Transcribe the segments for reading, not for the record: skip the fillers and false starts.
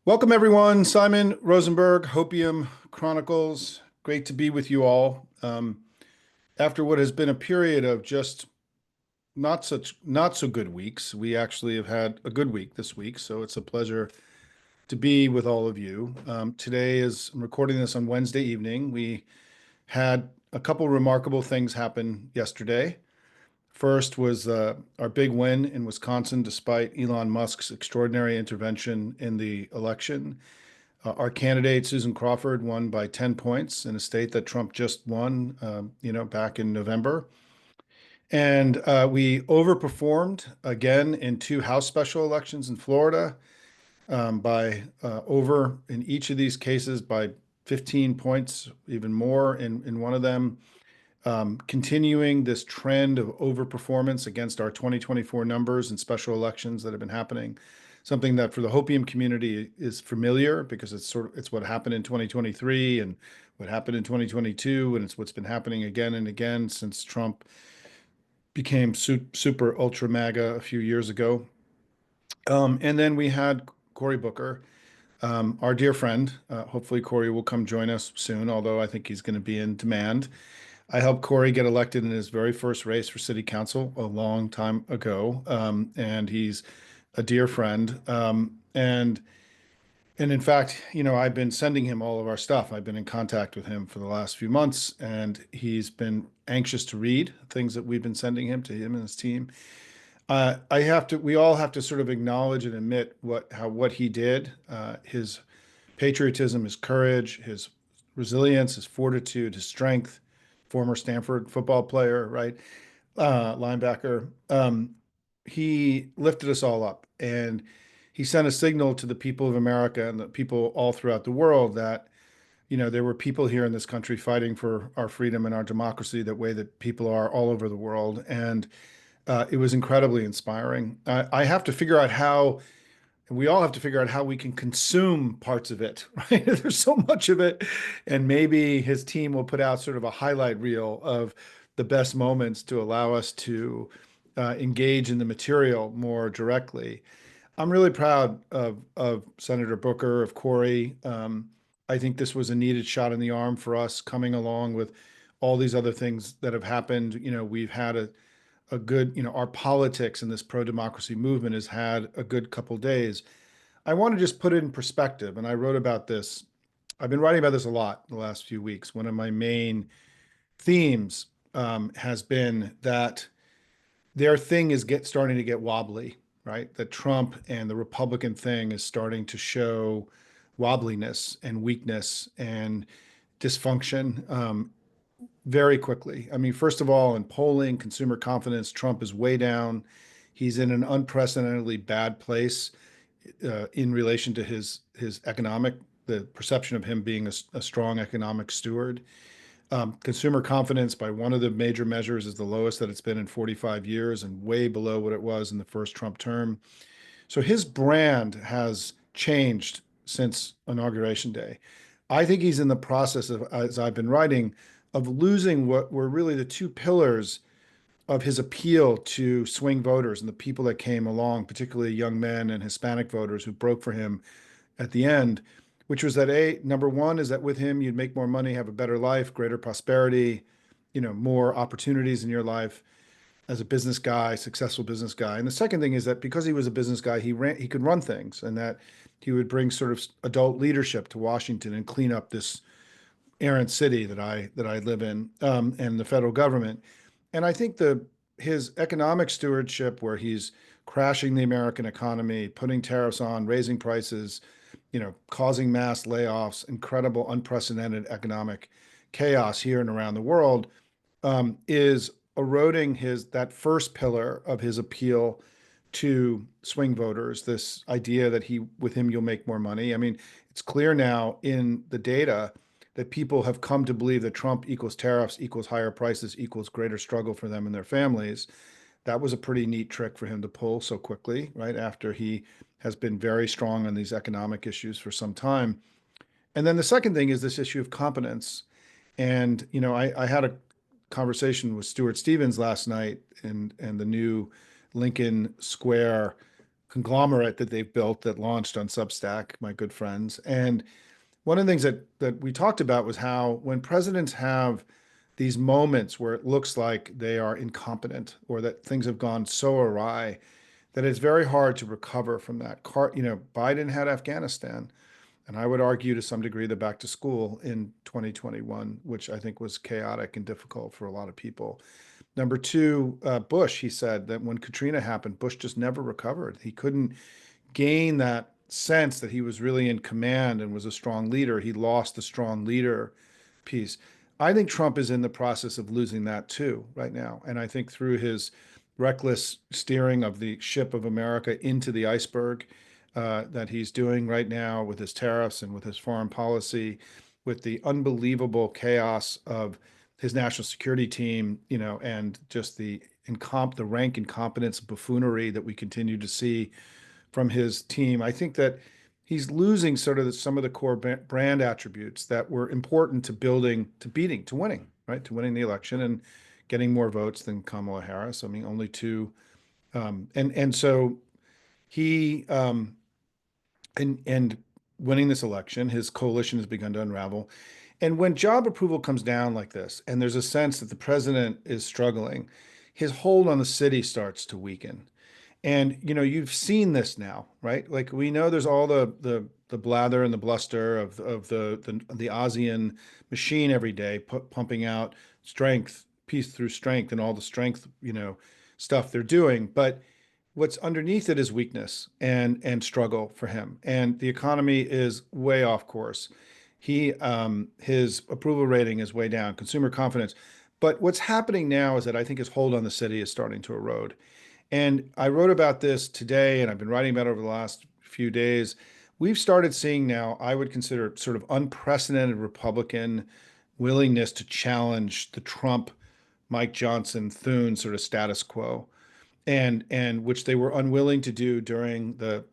Welcome, everyone. Simon Rosenberg, Hopium Chronicles. Great to be with you all. After what has been a period of just not so good weeks, we actually have had a good week this week. So it's a pleasure to be with all of you. Today I'm recording this on Wednesday evening. We had a couple remarkable things happen yesterday. First was our big win in Wisconsin, despite Elon Musk's extraordinary intervention in the election. Our candidate, Susan Crawford, won by 10 points in a state that Trump just won, back in November. And we overperformed again in two House special elections in Florida by over in each of these cases by 15 points, even more in one of them, continuing this trend of overperformance against our 2024 numbers and special elections that have been happening. Something that for the Hopium community is familiar because it's what happened in 2023 and what happened in 2022, and it's what's been happening again and again since Trump became super ultra MAGA a few years ago. And then we had Cory Booker, our dear friend. Hopefully Cory will come join us soon, although I think he's going to be in demand. I helped Cory get elected in his very first race for city council a long time ago, and he's a dear friend. And in fact, I've been sending him all of our stuff. I've been in contact with him for the last few months, and he's been anxious to read things that we've been sending him to him and his team. We all have to sort of acknowledge and admit what he did, his patriotism, his courage, his resilience, his fortitude, his strength. Former Stanford football player, right? Linebacker. He lifted us all up, and he sent a signal to the people of America and the people all throughout the world that, there were people here in this country fighting for our freedom and our democracy that way that people are all over the world. And it was incredibly inspiring. I have to figure out how and we all have to figure out how we can consume parts of it, right? There's so much of it. And maybe his team will put out sort of a highlight reel of the best moments to allow us to engage in the material more directly. I'm really proud of Senator Booker, of Cory. I think this was a needed shot in the arm for us coming along with all these other things that have happened. We've had a good, our politics and this pro-democracy movement has had a good couple days. I want to just put it in perspective, and I wrote about this. I've been writing about this a lot the last few weeks. One of my main themes has been that their thing is starting to get wobbly, right? That Trump and the Republican thing is starting to show wobbliness and weakness and dysfunction very quickly. I mean, first of all, in polling, consumer confidence, Trump is way down. He's in an unprecedentedly bad place in relation to his the perception of him being a strong economic steward. Consumer confidence by one of the major measures is the lowest that it's been in 45 years and way below what it was in the first Trump term. So his brand has changed since Inauguration Day. I think he's in the process of, as I've been writing, of losing what were really the two pillars of his appeal to swing voters and the people that came along, particularly young men and Hispanic voters who broke for him at the end, which was that number one is that with him, you'd make more money, have a better life, greater prosperity, more opportunities in your life as a business guy, successful business guy. And the second thing is that because he was a business guy, he could run things, and that he would bring sort of adult leadership to Washington and clean up this errant city that I live in, and the federal government. And I think his economic stewardship, where he's crashing the American economy, putting tariffs on, raising prices, causing mass layoffs, incredible, unprecedented economic chaos here and around the world, is eroding that first pillar of his appeal to swing voters, this idea that with him, you'll make more money. I mean, it's clear now in the data that people have come to believe that Trump equals tariffs, equals higher prices, equals greater struggle for them and their families. That was a pretty neat trick for him to pull so quickly, right after he has been very strong on these economic issues for some time. And then the second thing is this issue of competence. And, I had a conversation with Stuart Stevens last night and the new Lincoln Square conglomerate that they've built that launched on Substack, my good friends. And one of the things that we talked about was how when presidents have these moments where it looks like they are incompetent or that things have gone so awry that it's very hard to recover from that. Biden had Afghanistan, and I would argue to some degree the back to school in 2021, which I think was chaotic and difficult for a lot of people. Number two, Bush, he said that when Katrina happened, Bush just never recovered. He couldn't gain that sense that he was really in command and was a strong leader. He lost the strong leader piece. I think Trump is in the process of losing that too right now. And I think through his reckless steering of the ship of America into the iceberg that he's doing right now with his tariffs and with his foreign policy, with the unbelievable chaos of his national security team, and just the rank incompetence buffoonery that we continue to see from his team. I think that he's losing sort of some of the core brand attributes that were important to building, to winning, right? To winning the election and getting more votes than Kamala Harris. I mean, only two. And so he and winning this election, his coalition has begun to unravel. And when job approval comes down like this, and there's a sense that the president is struggling, his hold on the city starts to weaken. And you've seen this now, right? Like we know there's all the blather and the bluster of the ASEAN machine every day, pumping out strength, peace through strength, and all the strength, stuff they're doing. But what's underneath it is weakness and struggle for him. And the economy is way off course. His approval rating is way down, consumer confidence. But what's happening now is that I think his hold on the city is starting to erode. And I wrote about this today, and I've been writing about it over the last few days. We've started seeing now, I would consider sort of unprecedented Republican willingness to challenge the Trump, Mike Johnson, Thune sort of status quo, and which they were unwilling to do during the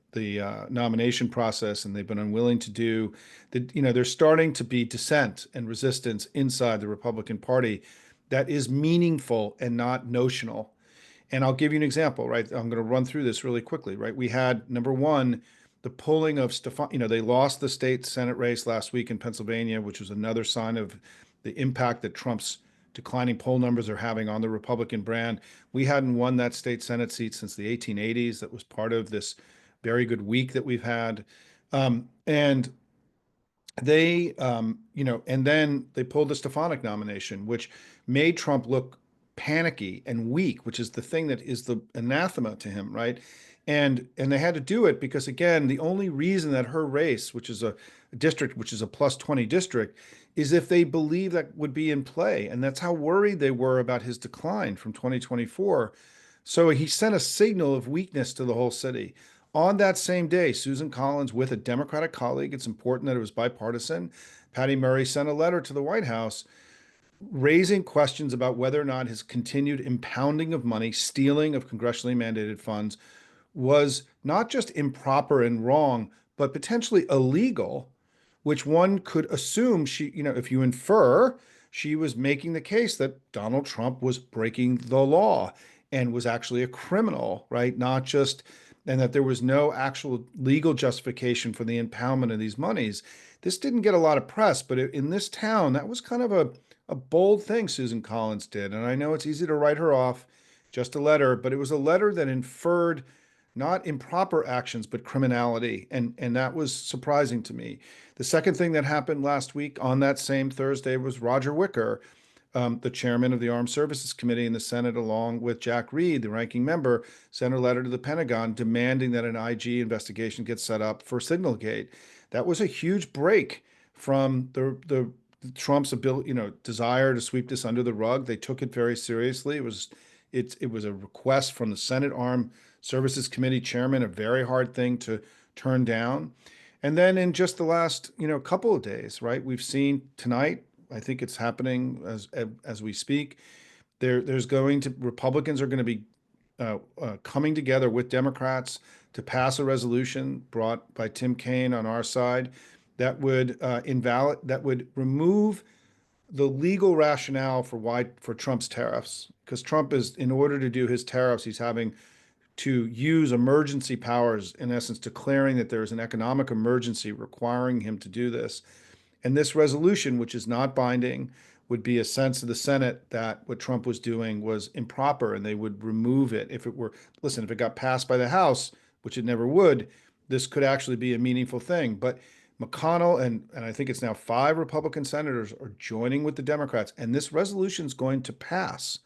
nomination process, and they've been unwilling to do. There's starting to be dissent and resistance inside the Republican Party that is meaningful and not notional. And I'll give you an example, right? I'm going to run through this really quickly, right? We had number one, the polling of they lost the state Senate race last week in Pennsylvania, which was another sign of the impact that Trump's declining poll numbers are having on the Republican brand. We hadn't won that state Senate seat since the 1880s. That was part of this very good week that we've had. And and then they pulled the Stefanik nomination, which made Trump look panicky and weak, which is the thing that is the anathema to him, right? And they had to do it because again, the only reason that her race, which is a district, which is a plus 20 district, is if they believe that would be in play. And that's how worried they were about his decline from 2024. So he sent a signal of weakness to the whole city. On that same day, Susan Collins, with a Democratic colleague, it's important that it was bipartisan, Patty Murray sent a letter to the White House raising questions about whether or not his continued impounding of money, stealing of congressionally mandated funds, was not just improper and wrong, but potentially illegal, which one could assume if you infer, she was making the case that Donald Trump was breaking the law and was actually a criminal, right? Not just, and that there was no actual legal justification for the impoundment of these monies. This didn't get a lot of press, but in this town, that was kind of a bold thing Susan Collins did. And I know it's easy to write her off, just a letter, but it was a letter that inferred not improper actions, but criminality. And that was surprising to me. The second thing that happened last week on that same Thursday was Roger Wicker, the chairman of the Armed Services Committee in the Senate, along with Jack Reed, the ranking member, sent a letter to the Pentagon demanding that an IG investigation get set up for Signalgate. That was a huge break from the Trump's ability, desire to sweep this under the rug. They took it very seriously. It was a request from the Senate Armed Services Committee chairman, a very hard thing to turn down. And then in just the last, couple of days, right, we've seen tonight, I think it's happening as we speak. Republicans are going to be coming together with Democrats to pass a resolution brought by Tim Kaine on our side that would remove the legal rationale for Trump's tariffs, because Trump is, in order to do his tariffs, he's having to use emergency powers, in essence, declaring that there is an economic emergency requiring him to do this. And this resolution, which is not binding, would be a sense to the Senate that what Trump was doing was improper and they would remove it if it were, listen, if it got passed by the House, which it never would, this could actually be a meaningful thing. But McConnell and I think it's now 5 Republican senators are joining with the Democrats, and this resolution is going to pass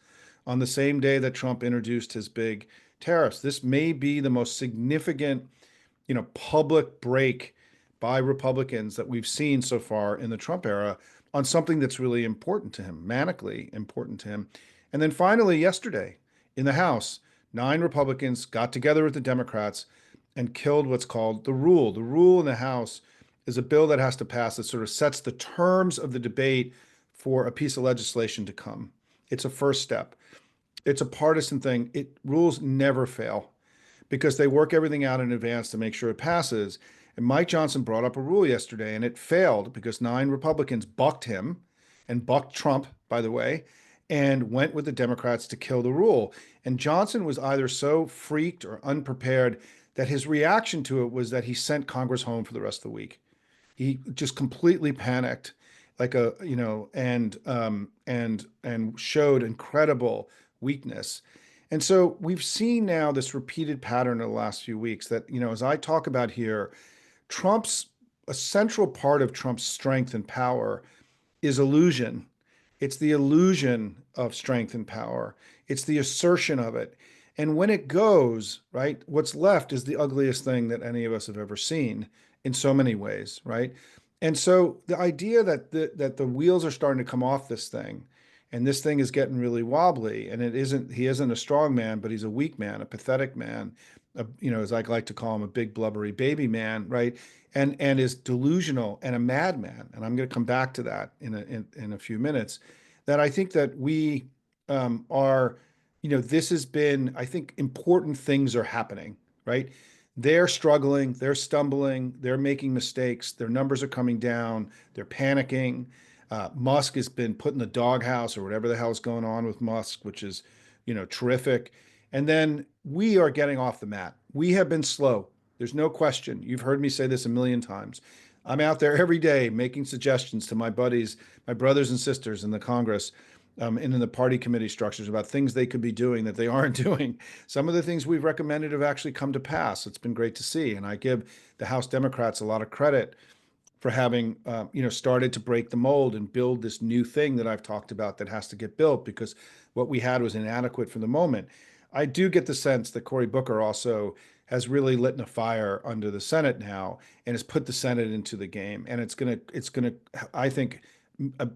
on the same day that Trump introduced his big tariffs. This may be the most significant, public break by Republicans that we've seen so far in the Trump era on something that's really important to him, manically important to him. And then finally, yesterday in the House, 9 Republicans got together with the Democrats and killed what's called the rule. The rule in the House is a bill that has to pass that sort of sets the terms of the debate for a piece of legislation to come. It's a first step. It's a partisan thing. Rules never fail because they work everything out in advance to make sure it passes. And Mike Johnson brought up a rule yesterday and it failed because 9 Republicans bucked him and bucked Trump, by the way, and went with the Democrats to kill the rule. And Johnson was either so freaked or unprepared that his reaction to it was that he sent Congress home for the rest of the week. He just completely panicked, like and showed incredible weakness. And so we've seen now this repeated pattern in the last few weeks that, as I talk about here, a central part of Trump's strength and power is illusion. It's the illusion of strength and power. It's the assertion of it. And when it goes, right, what's left is the ugliest thing that any of us have ever seen in so many ways, right? And so the idea that the wheels are starting to come off this thing, and this thing is getting really wobbly, and he isn't a strong man, but he's a weak man, a pathetic man, as I like to call him, a big blubbery baby man, right? And is delusional and a madman. And I'm going to come back to that in a few minutes. That I think that we are, this has been, I think important things are happening, right? They're struggling, they're stumbling, they're making mistakes, their numbers are coming down, they're panicking. Musk has been put in the doghouse or whatever the hell's going on with Musk, which is, terrific. And then we are getting off the mat. We have been slow. There's no question. You've heard me say this a million times. I'm out there every day making suggestions to my buddies, my brothers and sisters in the Congress, and in the party committee structures about things they could be doing that they aren't doing. Some of the things we've recommended have actually come to pass. It's been great to see. And I give the House Democrats a lot of credit for having, started to break the mold and build this new thing that I've talked about that has to get built because what we had was inadequate for the moment. I do get the sense that Cory Booker also has really lit a fire under the Senate now and has put the Senate into the game. And it's gonna, I think,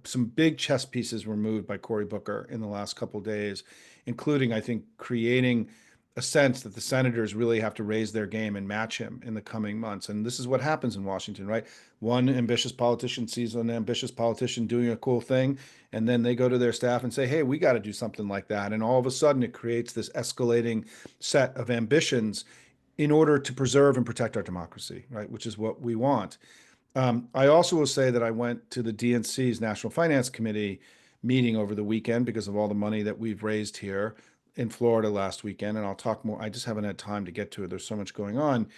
some big chess pieces were moved by Cory Booker in the last couple of days, including, I think, creating a sense that the senators really have to raise their game and match him in the coming months. And this is what happens in Washington, right? One ambitious politician sees an ambitious politician doing a cool thing, and then they go to their staff and say, hey, we got to do something like that. And all of a sudden, it creates this escalating set of ambitions in order to preserve and protect our democracy, right? Which is what we want. I also will say that I went to the DNC's National Finance Committee meeting over the weekend because of all the money that we've raised here in Florida last weekend. And I'll talk more. I just haven't had time to get to it. There's so much going on.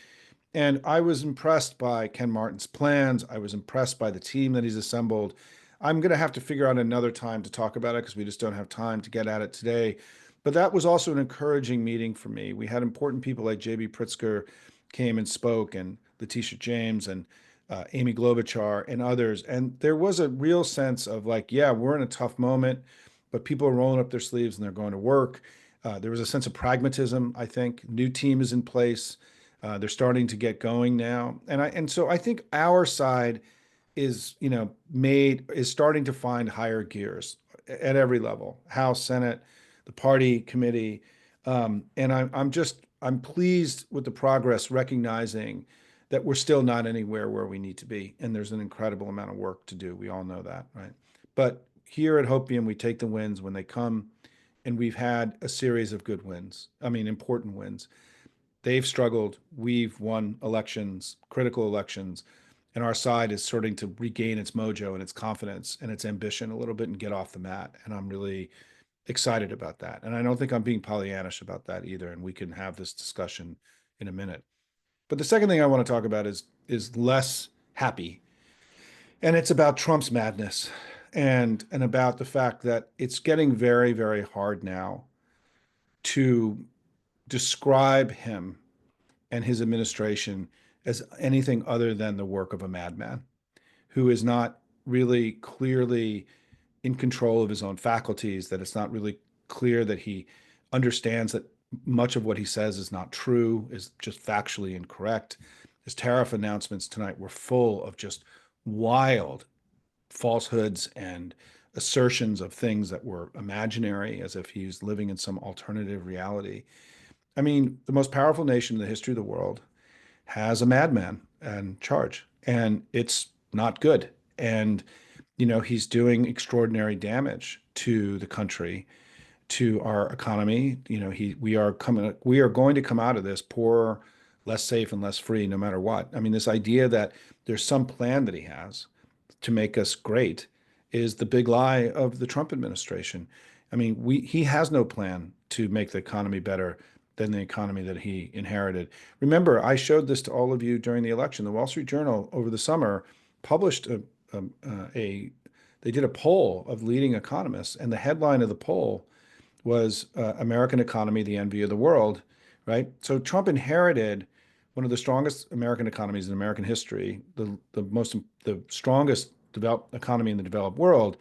And I was impressed by Ken Martin's plans. I was impressed by the team that he's assembled. I'm going to have to figure out another time to talk about it because we just don't have time to get at it today. But that was also an encouraging meeting for me. We had important people like J.B. Pritzker came and spoke, and Letitia James and Amy Klobuchar and others. And there was a real sense of like, yeah, we're in a tough moment, but people are rolling up their sleeves and they're going to work. There was a sense of pragmatism, I think. New team is in place. They're starting to get going now. And so I think our side is, is starting to find higher gears at every level, House, Senate, the party committee. And I'm pleased with the progress, recognizing that we're still not anywhere where we need to be. And there's an incredible amount of work to do. We all know that, right? But here at Hopium, we take the wins when they come, and we've had a series of good wins. I mean, important wins. They've struggled. We've won elections, critical elections, and our side is starting to regain its mojo and its confidence and its ambition a little bit and get off the mat. And I'm really excited about that. And I don't think I'm being Pollyannish about that either. And we can have this discussion in a minute. But the second thing I want to talk about is less happy. And it's about Trump's madness and about the fact that it's getting very, very hard now to describe him and his administration as anything other than the work of a madman who is not really clearly in control of his own faculties, that it's not really clear that he understands that much of what he says is not true, is just factually incorrect. His tariff announcements tonight were full of just wild falsehoods and assertions of things that were imaginary, as if he's living in some alternative reality. I mean, the most powerful nation in the history of the world has a madman in charge, and it's not good. And he's doing extraordinary damage to the country, to our economy. We are going to come out of this poorer, less safe, and less free, no matter what. I mean, this idea that there's some plan that he has to make us great is the big lie of the Trump administration. I mean, he has no plan to make the economy better than the economy that he inherited. Remember, I showed this to all of you during the election. The Wall Street Journal over the summer published they did a poll of leading economists, and the headline of the poll was American economy, the envy of the world, right? So Trump inherited one of the strongest American economies in American history, the strongest developed economy in the developed world,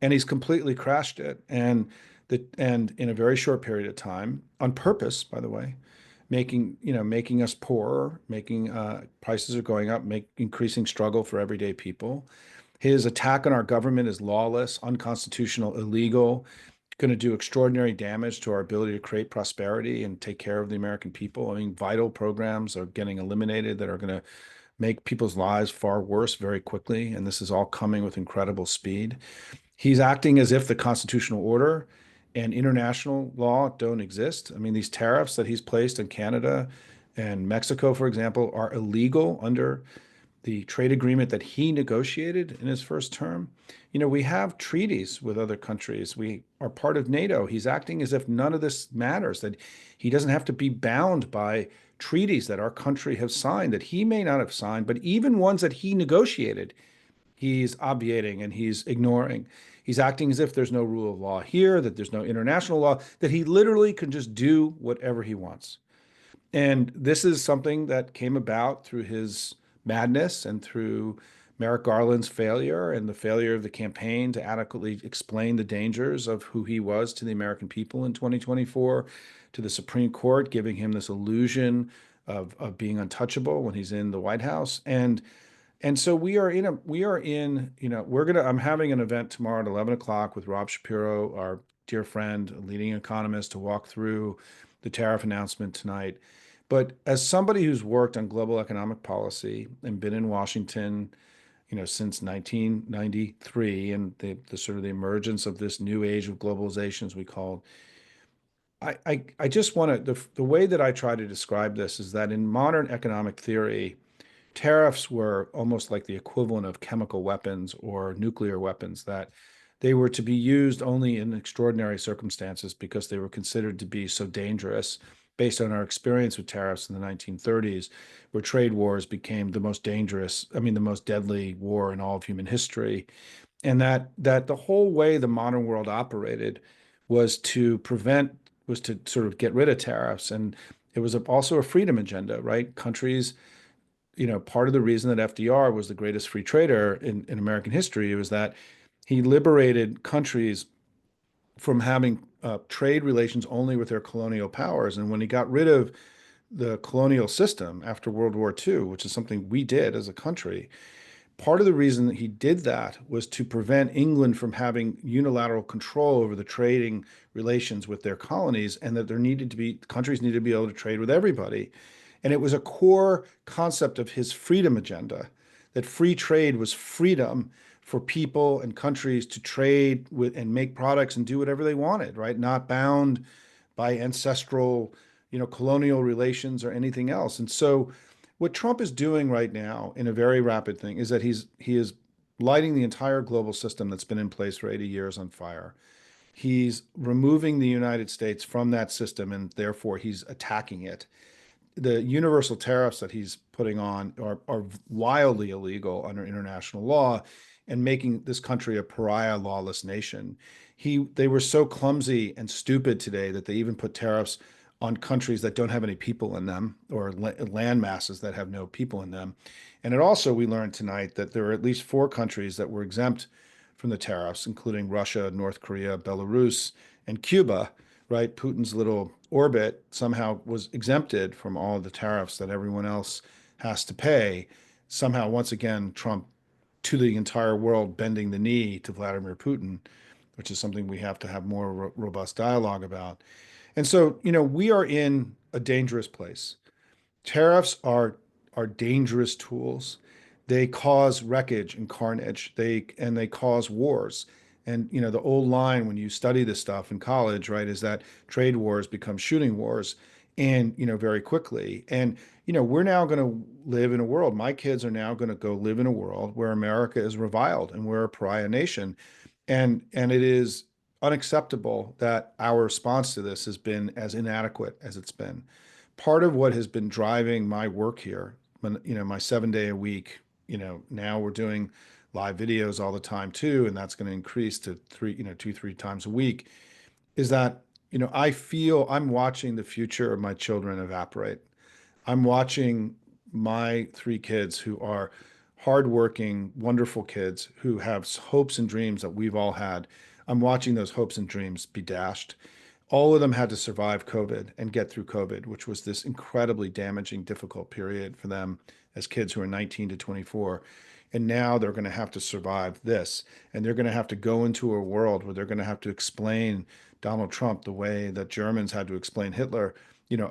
and he's completely crashed it. And in a very short period of time, on purpose, by the way, making us poorer, making prices are going up, increasing struggle for everyday people. His attack on our government is lawless, unconstitutional, illegal, going to do extraordinary damage to our ability to create prosperity and take care of the American people. I mean, vital programs are getting eliminated that are going to make people's lives far worse very quickly. And this is all coming with incredible speed. He's acting as if the constitutional order and international law don't exist. I mean, these tariffs that he's placed in Canada and Mexico, for example, are illegal under the trade agreement that he negotiated in his first term. We have treaties with other countries. We are part of NATO. He's acting as if none of this matters, that he doesn't have to be bound by treaties that our country has signed, that he may not have signed, but even ones that he negotiated, he's obviating and he's ignoring. He's acting as if there's no rule of law here, that there's no international law, that he literally can just do whatever he wants. And this is something that came about through his madness and through Merrick Garland's failure and the failure of the campaign to adequately explain the dangers of who he was to the American people in 2024, to the Supreme Court giving him this illusion of being untouchable when he's in the White House. And so I'm having an event tomorrow at 11 o'clock with Rob Shapiro, our dear friend, a leading economist, to walk through the tariff announcement tonight. But as somebody who's worked on global economic policy and been in Washington, since 1993 and the sort of the emergence of this new age of globalization, as we call it, I just want to, the way that I try to describe this is that in modern economic theory, tariffs were almost like the equivalent of chemical weapons or nuclear weapons, that they were to be used only in extraordinary circumstances because they were considered to be so dangerous, based on our experience with tariffs in the 1930s, where trade wars became the most dangerous, the most deadly war in all of human history. And that the whole way the modern world operated was to sort of get rid of tariffs. And it was also a freedom agenda, right? Countries, part of the reason that FDR was the greatest free trader in American history was that he liberated countries from having trade relations only with their colonial powers. And when he got rid of the colonial system after World War II, which is something we did as a country, part of the reason that he did that was to prevent England from having unilateral control over the trading relations with their colonies, and that countries needed to be able to trade with everybody. And it was a core concept of his freedom agenda, that free trade was freedom for people and countries to trade with and make products and do whatever they wanted, right? Not bound by ancestral, colonial relations or anything else. And so what Trump is doing right now in a very rapid thing is that he is lighting the entire global system that's been in place for 80 years on fire. He's removing the United States from that system, and therefore he's attacking it. The universal tariffs that he's putting on are wildly illegal under international law and making this country a pariah lawless nation. They were so clumsy and stupid today that they even put tariffs on countries that don't have any people in them, or land masses that have no people in them. And it also, we learned tonight that there are at least 4 countries that were exempt from the tariffs, including Russia, North Korea, Belarus, and Cuba, right? Putin's little orbit somehow was exempted from all of the tariffs that everyone else has to pay. Somehow, once again, Trump to the entire world bending the knee to Vladimir Putin, which is something we have to have more robust dialogue about. And so, we are in a dangerous place. Tariffs are dangerous tools. They cause wreckage and carnage. They cause wars. And the old line when you study this stuff in college, right, is that trade wars become shooting wars, and very quickly. And we're now going to live in a world. My kids are now going to go live in a world where America is reviled and we're a pariah nation. And it is unacceptable that our response to this has been as inadequate as it's been. Part of what has been driving my work here, my 7 day a week, now we're doing live videos all the time too, and that's going to increase to 2, 3 times a week, is that, I feel I'm watching the future of my children evaporate. I'm watching my 3 kids who are hardworking, wonderful kids who have hopes and dreams that we've all had. I'm watching those hopes and dreams be dashed. All of them had to survive COVID and get through COVID, which was this incredibly damaging, difficult period for them as kids who are 19 to 24. And now they're going to have to survive this. And they're going to have to go into a world where they're going to have to explain Donald Trump the way that Germans had to explain Hitler,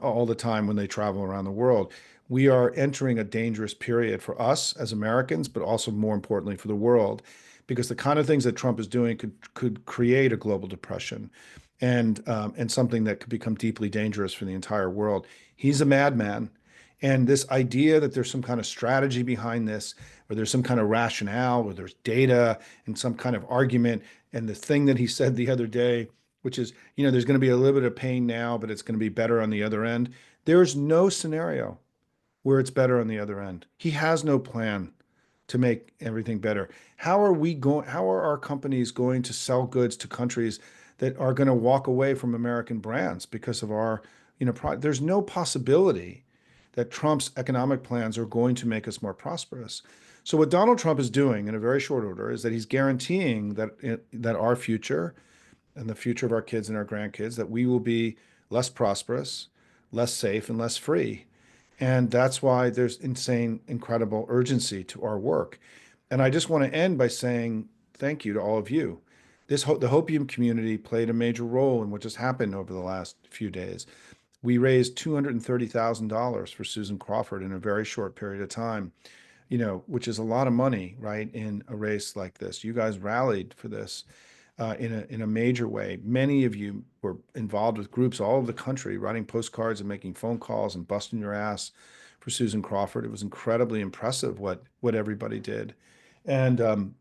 all the time when they travel around the world. We are entering a dangerous period for us as Americans, but also more importantly for the world, because the kind of things that Trump is doing could create a global depression, and something that could become deeply dangerous for the entire world. He's a madman. And this idea that there's some kind of strategy behind this, or there's some kind of rationale, or there's data and some kind of argument. And the thing that he said the other day, which is, there's going to be a little bit of pain now, but it's going to be better on the other end. There's no scenario where it's better on the other end. He has no plan to make everything better. How are our companies going to sell goods to countries that are going to walk away from American brands because of our, there's no possibility that Trump's economic plans are going to make us more prosperous. So what Donald Trump is doing in a very short order is that he's guaranteeing that our future and the future of our kids and our grandkids, that we will be less prosperous, less safe, and less free. And that's why there's insane, incredible urgency to our work. And I just want to end by saying thank you to all of you. The Hopium community played a major role in what just happened over the last few days. We raised $230,000 for Susan Crawford in a very short period of time, which is a lot of money, right, in a race like this. You guys rallied for this in a major way. Many of you were involved with groups all over the country, writing postcards and making phone calls and busting your ass for Susan Crawford. It was incredibly impressive what everybody did, and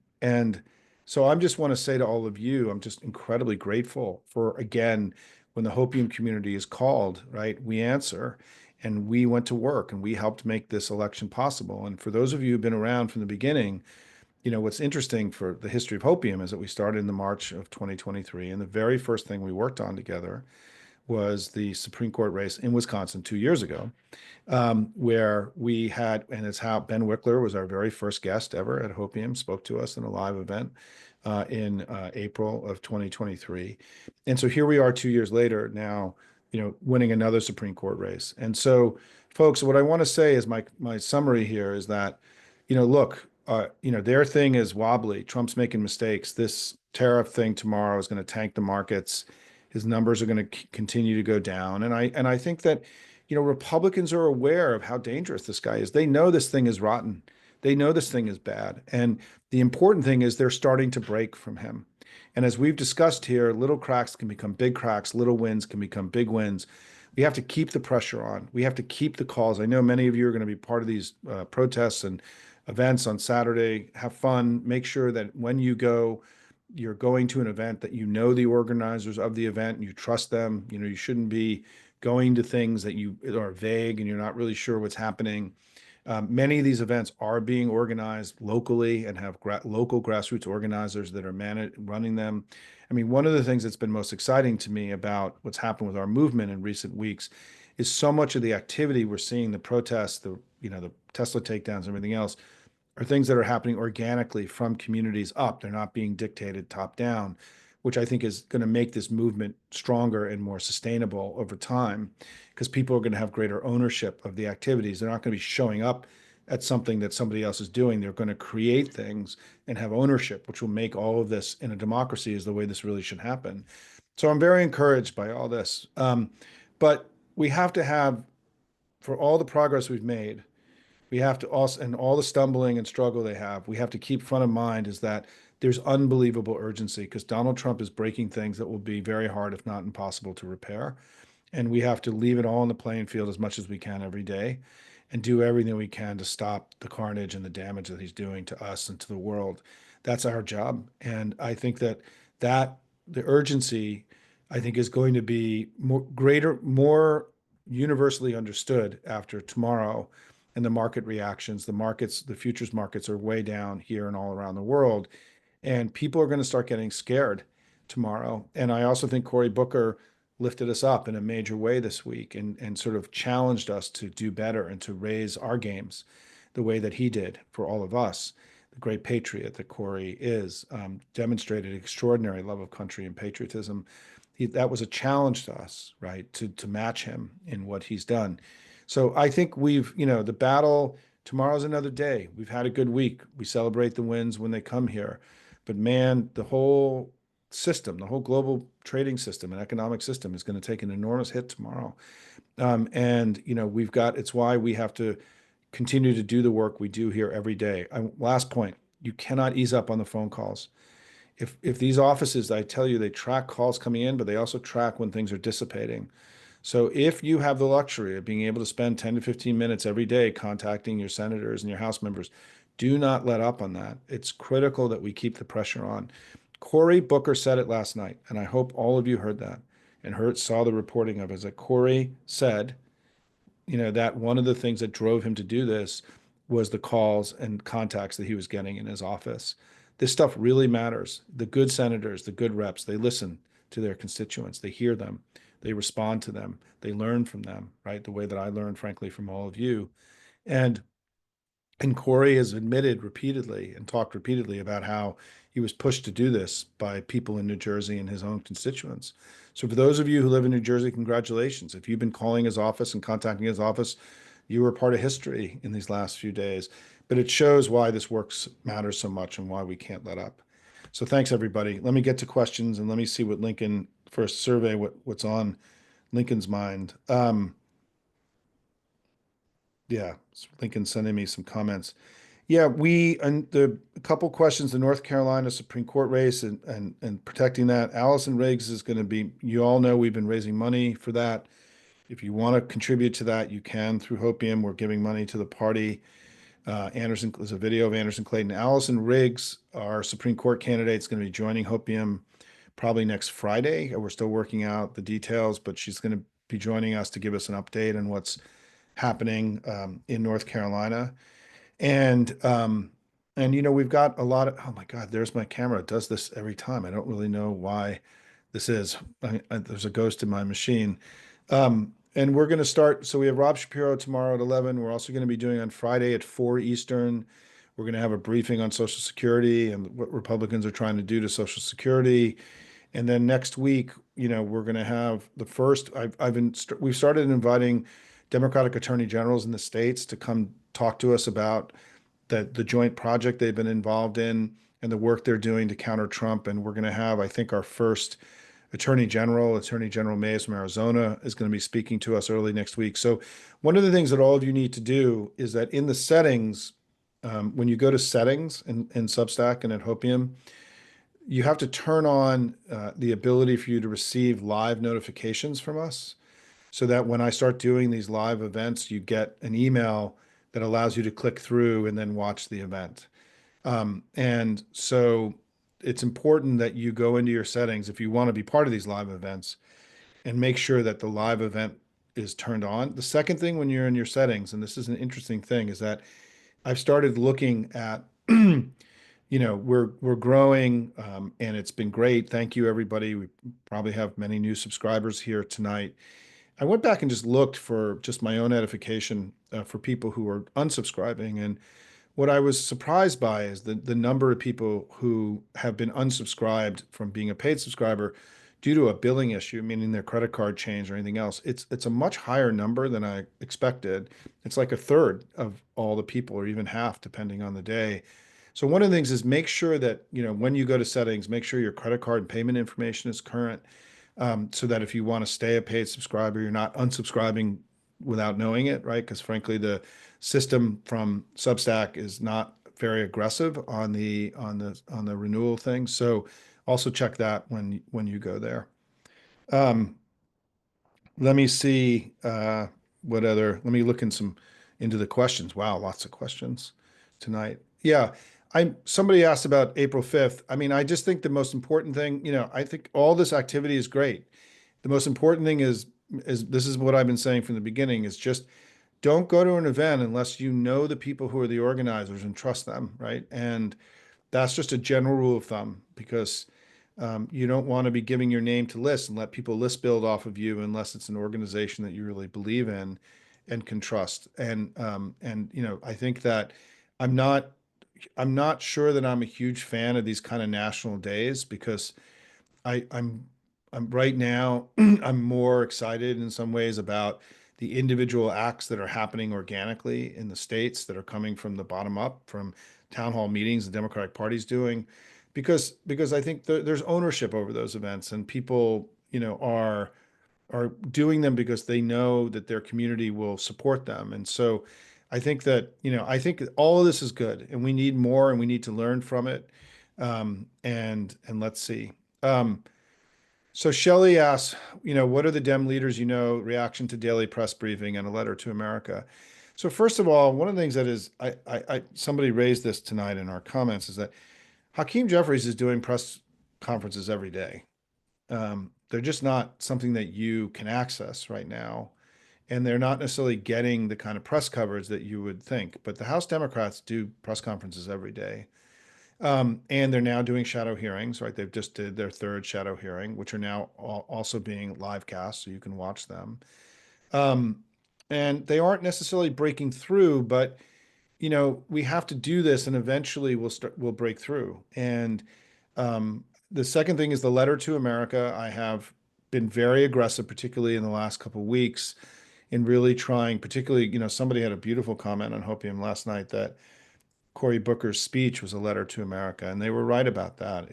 so I just want to say to all of you, I'm just incredibly grateful for, again, when the Hopium community is called, right, we answer. And we went to work and we helped make this election possible. And for those of you who've been around from the beginning, what's interesting for the history of Hopium is that we started in the March of 2023. And the very first thing we worked on together was the Supreme Court race in Wisconsin 2 years ago, where we had, and it's how Ben Wickler was our very first guest ever at Hopium, spoke to us in a live event in April of 2023. And so here we are 2 years later now, winning another Supreme Court race. And so, folks, what I want to say is my summary here is that, look, their thing is wobbly. Trump's making mistakes. This tariff thing tomorrow is going to tank the markets. His numbers are going to continue to go down. And I think that, Republicans are aware of how dangerous this guy is. They know this thing is rotten. They know this thing is bad. And the important thing is they're starting to break from him. And as we've discussed here, little cracks can become big cracks. Little wins can become big wins. We have to keep the pressure on. We have to keep the calls. I know many of you are going to be part of these protests and events on Saturday. Have fun. Make sure that when you go, you're going to an event that you know the organizers of the event and you trust them. You shouldn't be going to things that you are vague and you're not really sure what's happening. Many of these events are being organized locally and have local grassroots organizers that are running them. I mean, one of the things that's been most exciting to me about what's happened with our movement in recent weeks is so much of the activity we're seeing, the protests, the Tesla takedowns, and everything else, are things that are happening organically from communities up. They're not being dictated top down, which I think is going to make this movement stronger and more sustainable over time because people are going to have greater ownership of the activities. They're not going to be showing up at something that somebody else is doing. They're going to create things and have ownership, which will make all of this in a democracy is the way this really should happen. So I'm very encouraged by all this. But we have to have, for all the progress we've made, we have to also, and all the stumbling and struggle they have, we have to keep front of mind is that there's unbelievable urgency because Donald Trump is breaking things that will be very hard, if not impossible, to repair. And we have to leave it all on the playing field as much as we can every day and do everything we can to stop the carnage and the damage that he's doing to us and to the world. That's our job. And I think that the urgency, I think, is going to be more universally understood after tomorrow and the market reactions. The futures markets are way down here and all around the world. And people are going to start getting scared tomorrow. And I also think Cory Booker lifted us up in a major way this week and sort of challenged us to do better and to raise our games the way that he did for all of us. The great patriot that Cory is, demonstrated extraordinary love of country and patriotism. That was a challenge to us, right, to match him in what he's done. So I think the battle, tomorrow's another day. We've had a good week. We celebrate the wins when they come here. But man, the whole system, the whole global trading system and economic system is going to take an enormous hit tomorrow. It's why we have to continue to do the work we do here every day. Last point, you cannot ease up on the phone calls. If these offices, I tell you, they track calls coming in, but they also track when things are dissipating. So if you have the luxury of being able to spend 10 to 15 minutes every day contacting your senators and your House members, do not let up on that. It's critical that we keep the pressure on. Cory Booker said it last night, and I hope all of you heard that and saw the reporting of it, is that Cory said, that one of the things that drove him to do this was the calls and contacts that he was getting in his office. This stuff really matters. The good senators, the good reps, they listen to their constituents. They hear them. They respond to them. They learn from them, right? The way that I learned, frankly, from all of you. And and Cory has admitted repeatedly and talked repeatedly about how he was pushed to do this by people in New Jersey and his own constituents. So for those of you who live in New Jersey, congratulations. If you've been calling his office and contacting his office, you were part of history in these last few days. But it shows why this work matters so much and why we can't let up. So thanks, everybody. Let me get to questions and let me see what Lincoln, first survey, what's on Lincoln's mind. Yeah, Lincoln sending me some comments. Yeah, and the a couple questions, the North Carolina Supreme Court race and protecting that. Allison Riggs is going to be, you all know we've been raising money for that. If you want to contribute to that, you can through Hopium. We're giving money to the party. There's a video of Anderson Clayton. Allison Riggs, our Supreme Court candidate, is going to be joining Hopium probably next Friday. We're still working out the details, but she's going to be joining us to give us an update on what's happening in North Carolina. And we've got a lot of, oh my God, there's my camera. It does this every time. I don't really know why this is. There's a ghost in my machine. And we're going to start. So we have Rob Shapiro tomorrow at 11. We're also going to be doing on Friday at 4 Eastern. We're going to have a briefing on Social Security and what Republicans are trying to do to Social Security. And then next week, we're going to have the first, we've started inviting Democratic attorney generals in the states to come talk to us about the joint project they've been involved in and the work they're doing to counter Trump. And we're going to have, I think, our first Attorney General Mays from Arizona is going to be speaking to us early next week. So one of the things that all of you need to do is that in the settings, when you go to settings in Substack and at Hopium, you have to turn on the ability for you to receive live notifications from us so that when I start doing these live events, you get an email that allows you to click through and then watch the event. And so it's important that you go into your settings if you want to be part of these live events and make sure that the live event is turned on. The second thing when you're in your settings, and this is an interesting thing, is that I've started looking at, we're growing, and it's been great. Thank you, everybody. We probably have many new subscribers here tonight. I went back and just looked for just my own edification for people who are unsubscribing, and what I was surprised by is the number of people who have been unsubscribed from being a paid subscriber due to a billing issue, meaning their credit card changed or anything else. It's a much higher number than I expected. It's like a third of all the people, or even half, depending on the day. So one of the things is make sure that, when you go to settings, make sure your credit card payment information is current, so that if you want to stay a paid subscriber, you're not unsubscribing without knowing it, right? Because frankly, the system from Substack is not very aggressive on the renewal thing. So also check that when you go there. Um, Let me see let me look into the questions. Wow, lots of questions tonight. Yeah. Somebody asked about April 5th. I mean, I just think the most important thing, I think all this activity is great. The most important thing is this is what I've been saying from the beginning, is just don't go to an event unless you know the people who are the organizers and trust them, right? And that's just a general rule of thumb, because you don't want to be giving your name to lists and let people list build off of you unless it's an organization that you really believe in and can trust. And I think that I'm not I'm not sure that I'm a huge fan of these kind of national days, because I, I'm I'm right now I'm more excited in some ways about the individual acts that are happening organically in the states that are coming from the bottom up, from town hall meetings the Democratic Party's doing, because I think there's ownership over those events, and people, are doing them because they know that their community will support them. And so I think all of this is good, and we need more, and we need to learn from it. And let's see. So Shelley asks, what are the Dem leaders, reaction to daily press briefing and a letter to America? So first of all, one of the things that is, somebody raised this tonight in our comments, is that Hakeem Jeffries is doing press conferences every day. They're just not something that you can access right now, and they're not necessarily getting the kind of press coverage that you would think. But the House Democrats do press conferences every day. And they're now doing shadow hearings, right? They've just did their third shadow hearing, which are now also being live cast, so you can watch them. Um, and they aren't necessarily breaking through, but we have to do this, and eventually we'll break through. And the second thing is the letter to America. I have been very aggressive, particularly in the last couple of weeks, in really trying, particularly, somebody had a beautiful comment on Hopium last night that Cory Booker's speech was a letter to America, and they were right about that.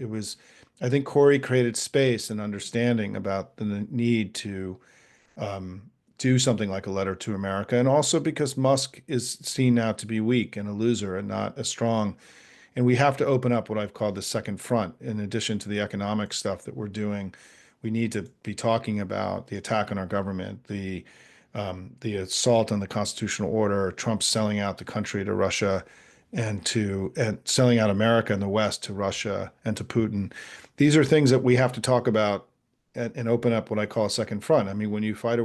I think Cory created space and understanding about the need to um, do something like a letter to America, and also because Musk is seen now to be weak and a loser and not as strong. And we have to open up what I've called the second front. In addition to the economic stuff that we're doing, we need to be talking about the attack on our government, the assault on the constitutional order, Trump selling out the country to Russia, and selling out America and the West to Russia and to Putin. These are things that we have to talk about, and open up what I call a second front. I mean, when you fight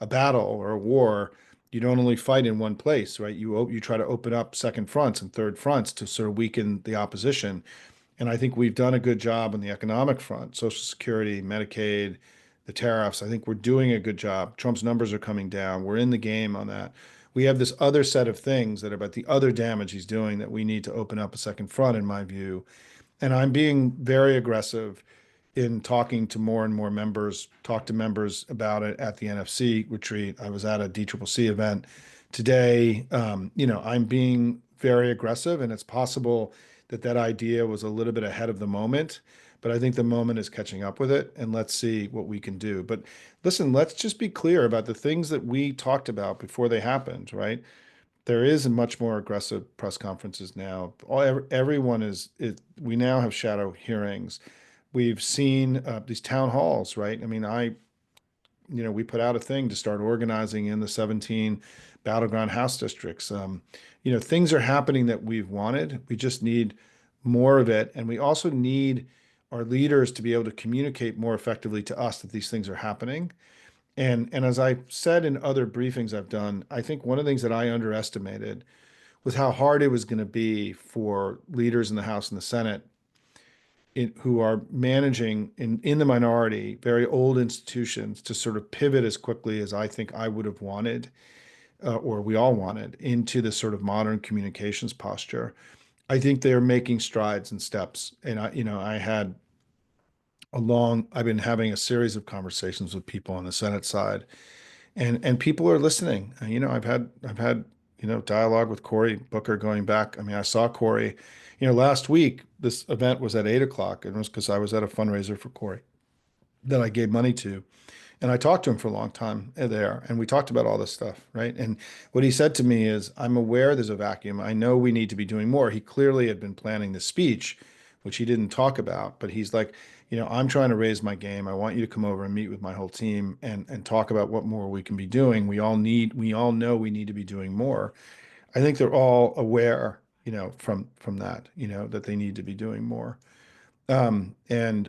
a battle or a war, you don't only fight in one place, right? You try to open up second fronts and third fronts to sort of weaken the opposition. And I think we've done a good job on the economic front, Social Security, Medicaid, the tariffs. I think we're doing a good job. Trump's numbers are coming down. We're in the game on that. We have this other set of things that are about the other damage he's doing that we need to open up a second front, in my view. And I'm being very aggressive in talking to more and more members, talk to members about it at the NFC retreat. I was at a DCCC event today. I'm being very aggressive, and it's possible that that idea was a little bit ahead of the moment, but I think the moment is catching up with it, and let's see what we can do. But listen, let's just be clear about the things that we talked about before they happened, right? There is a much more aggressive press conferences now. Everyone we now have shadow hearings. We've seen these town halls, right? I mean, we put out a thing to start organizing in the 17 battleground House districts. Things are happening that we've wanted. We just need more of it. And we also need our leaders to be able to communicate more effectively to us that these things are happening. And as I said in other briefings I've done, I think one of the things that I underestimated was how hard it was going to be for leaders in the House and the Senate who are managing in the minority very old institutions to sort of pivot as quickly as I think I would have wanted, or we all wanted, into this sort of modern communications posture. I think they're making strides and steps. And I've been having a series of conversations with people on the Senate side, and people are listening. I've had dialogue with Cory Booker going back. I mean, I saw Cory, last week. This event was at 8 o'clock, and it was because I was at a fundraiser for Cory that I gave money to. And I talked to him for a long time there, and we talked about all this stuff, right? And what he said to me is, I'm aware there's a vacuum. I know we need to be doing more. He clearly had been planning this speech, which he didn't talk about, but he's like, I'm trying to raise my game. I want you to come over and meet with my whole team and talk about what more we can be doing. We all know we need to be doing more. I think they're all aware, from that, that they need to be doing more. And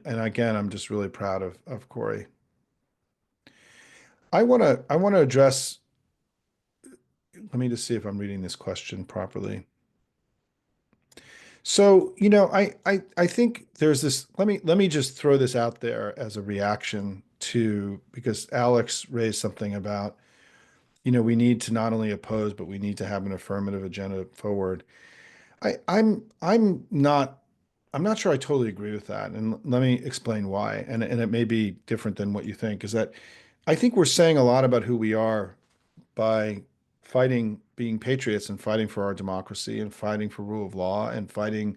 again, I'm just really proud of Cory. I want to address, let me just see if I'm reading this question properly. So, I think there's this, let me just throw this out there as a reaction to, because Alex raised something about, we need to not only oppose, but we need to have an affirmative agenda forward. I'm not sure I totally agree with that. And let me explain why. And it may be different than what you think, is that I think we're saying a lot about who we are by fighting, being patriots and fighting for our democracy and fighting for rule of law and fighting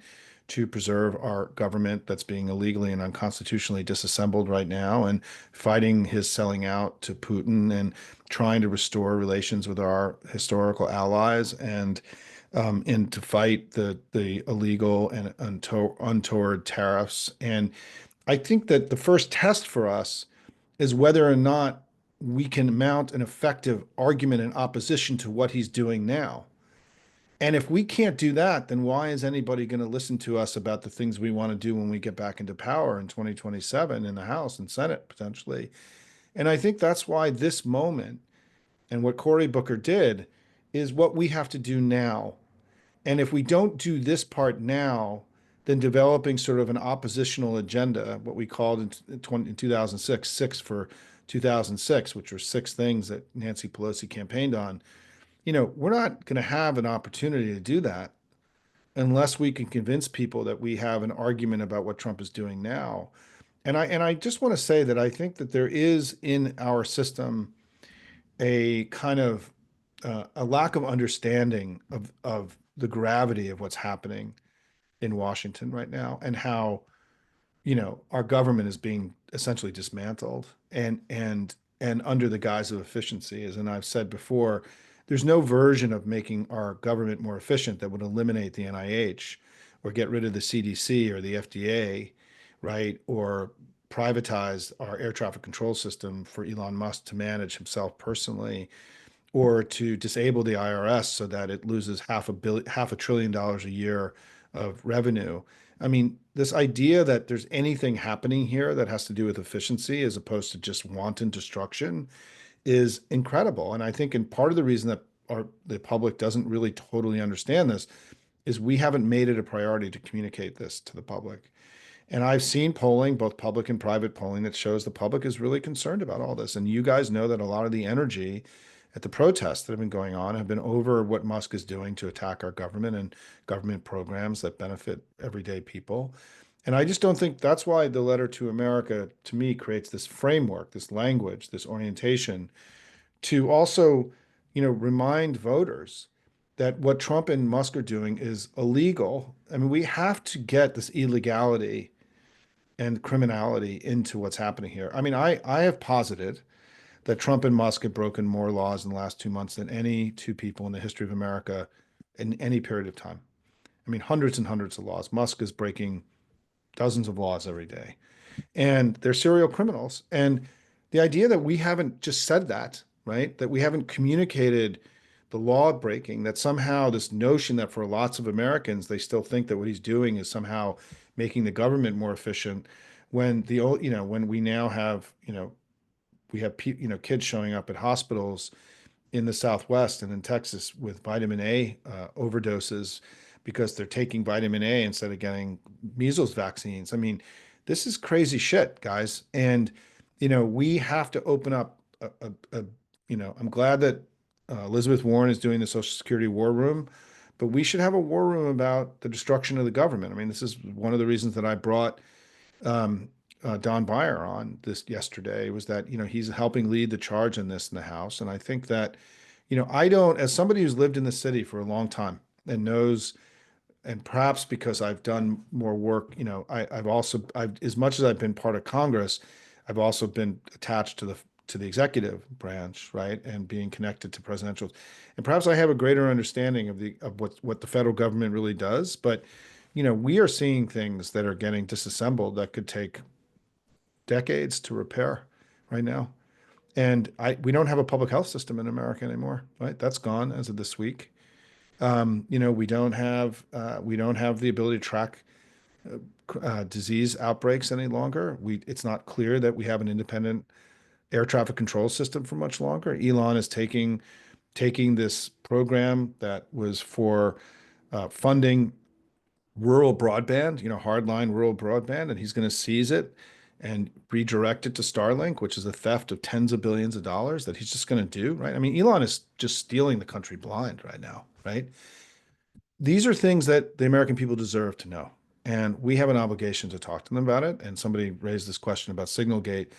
to preserve our government that's being illegally and unconstitutionally disassembled right now, and fighting his selling out to Putin and trying to restore relations with our historical allies, and to fight the illegal and untoward tariffs. And I think that the first test for us is whether or not we can mount an effective argument in opposition to what he's doing now. And if we can't do that, then why is anybody going to listen to us about the things we want to do when we get back into power in 2027 in the House and Senate potentially? And I think that's why this moment and what Cory Booker did is what we have to do now. And if we don't do this part now, then developing sort of an oppositional agenda, what we called in 2006, six for 2006, which were six things that Nancy Pelosi campaigned on, we're not going to have an opportunity to do that unless we can convince people that we have an argument about what Trump is doing now. And I just want to say that I think that there is in our system a kind of a lack of understanding of the gravity of what's happening in Washington right now, and how, our government is being essentially dismantled and under the guise of efficiency. As and I've said before, there's no version of making our government more efficient that would eliminate the NIH or get rid of the CDC or the FDA, right? Or privatize our air traffic control system for Elon Musk to manage himself personally, or to disable the IRS so that it loses $500 billion a year of revenue. I mean, this idea that there's anything happening here that has to do with efficiency as opposed to just wanton destruction is incredible. And I think, in part of the reason that the public doesn't really totally understand this is we haven't made it a priority to communicate this to the public. And I've seen polling, both public and private polling, that shows the public is really concerned about all this. And you guys know that a lot of the energy at the protests that have been going on have been over what Musk is doing to attack our government and government programs that benefit everyday people. And I just don't think that's why the letter to America, to me, creates this framework, this language, this orientation to also, remind voters that what Trump and Musk are doing is illegal. I mean, we have to get this illegality and criminality into what's happening here. I mean, I have posited that Trump and Musk have broken more laws in the last 2 months than any two people in the history of America in any period of time. I mean, hundreds and hundreds of laws. Musk is breaking dozens of laws every day, and they're serial criminals. And the idea that we haven't just said that, right? That we haven't communicated the law breaking, that somehow this notion that for lots of Americans, they still think that what he's doing is somehow making the government more efficient when when we now have, we have, kids showing up at hospitals in the Southwest and in Texas with vitamin A overdoses because they're taking vitamin A instead of getting measles vaccines. I mean, this is crazy shit, guys. And, we have to open up I'm glad that Elizabeth Warren is doing the Social Security War Room, but we should have a war room about the destruction of the government. I mean, this is one of the reasons that I brought um, Don Beyer on this yesterday, was that, he's helping lead the charge in this in the House. And I think that, I don't, as somebody who's lived in the city for a long time and knows, and perhaps because I've done more work, as much as I've been part of Congress, I've also been attached to the executive branch, right, and being connected to presidential, and perhaps I have a greater understanding of what the federal government really does. But we are seeing things that are getting disassembled that could take decades to repair right now. And we don't have a public health system in America anymore, right? That's gone as of this week. We don't have the ability to track disease outbreaks any longer. It's not clear that we have an independent air traffic control system for much longer. Elon is taking this program that was for funding rural broadband, hardline rural broadband, and he's going to seize it and redirect it to Starlink, which is a theft of tens of billions of dollars that he's just going to do, right? I mean, Elon is just stealing the country blind right now, right? These are things that the American people deserve to know. And we have an obligation to talk to them about it. And somebody raised this question about Signalgate.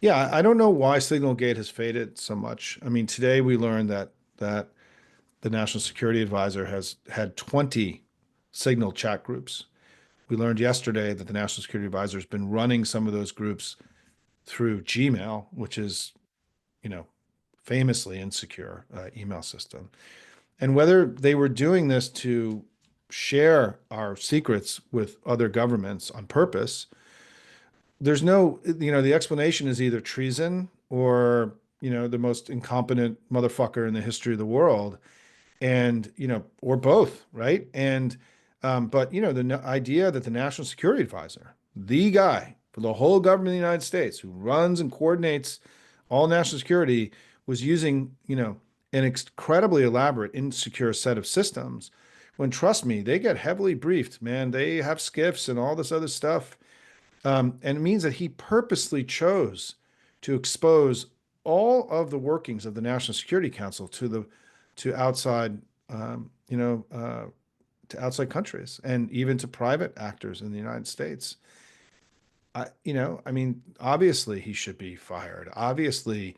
Yeah, I don't know why Signalgate has faded so much. I mean, today we learned that the National Security Advisor has had 20 Signal chat groups. We learned yesterday that the National Security Advisor has been running some of those groups through Gmail, which is, you know, famously insecure email system. And whether they were doing this to share our secrets with other governments on purpose, there's no, the explanation is either treason or, the most incompetent motherfucker in the history of the world, and or both, right? And but the idea that the National Security Advisor, the guy for the whole government of the United States who runs and coordinates all national security, was using an incredibly elaborate, insecure set of systems, when, trust me, they get heavily briefed, man. They have skiffs and all this other stuff. And it means that he purposely chose to expose all of the workings of the National Security Council to outside, to outside countries, and even to private actors in the United States. I mean, obviously he should be fired. Obviously,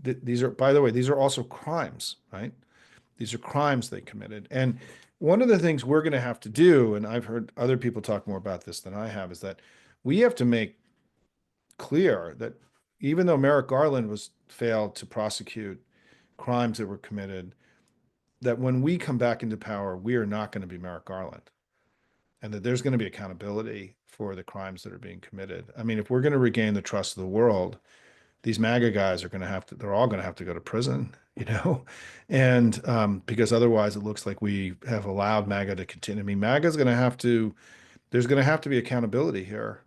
these are, by the way, these are also crimes, right? These are crimes they committed. And one of the things we're going to have to do, and I've heard other people talk more about this than I have, is that we have to make clear that even though Merrick Garland was failed to prosecute crimes that were committed, that when we come back into power, we are not going to be Merrick Garland, and that there's going to be accountability for the crimes that are being committed. I mean, if we're going to regain the trust of the world, these MAGA guys are going to have to, they're all going to have to go to prison, and because otherwise it looks like we have allowed MAGA to continue. I mean, MAGA is going to have to, there's going to have to be accountability here,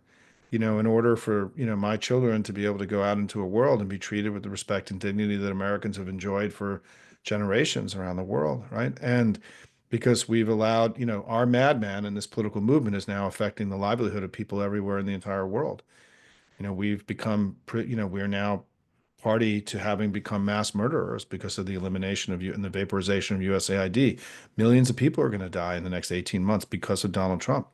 in order for, my children to be able to go out into a world and be treated with the respect and dignity that Americans have enjoyed for generations around the world, right? And because we've allowed, our madman in this political movement is now affecting the livelihood of people everywhere in the entire world. We've become, we're now party to having become mass murderers because of the elimination of you and the vaporization of USAID. Millions of people are going to die in the next 18 months because of Donald Trump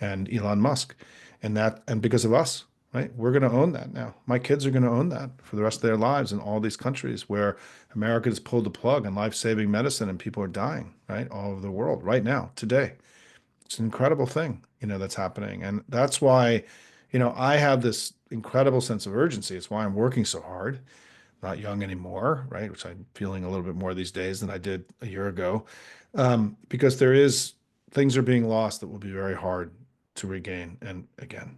and Elon Musk, and because of us, right? We're going to own that now. My kids are going to own that for the rest of their lives in all these countries where America has pulled the plug on life-saving medicine and people are dying, right? All over the world right now, today. It's an incredible thing, that's happening. And that's why, I have this incredible sense of urgency. It's why I'm working so hard. I'm not young anymore, right? Which I'm feeling a little bit more these days than I did a year ago. Because things are being lost that will be very hard to regain. And again,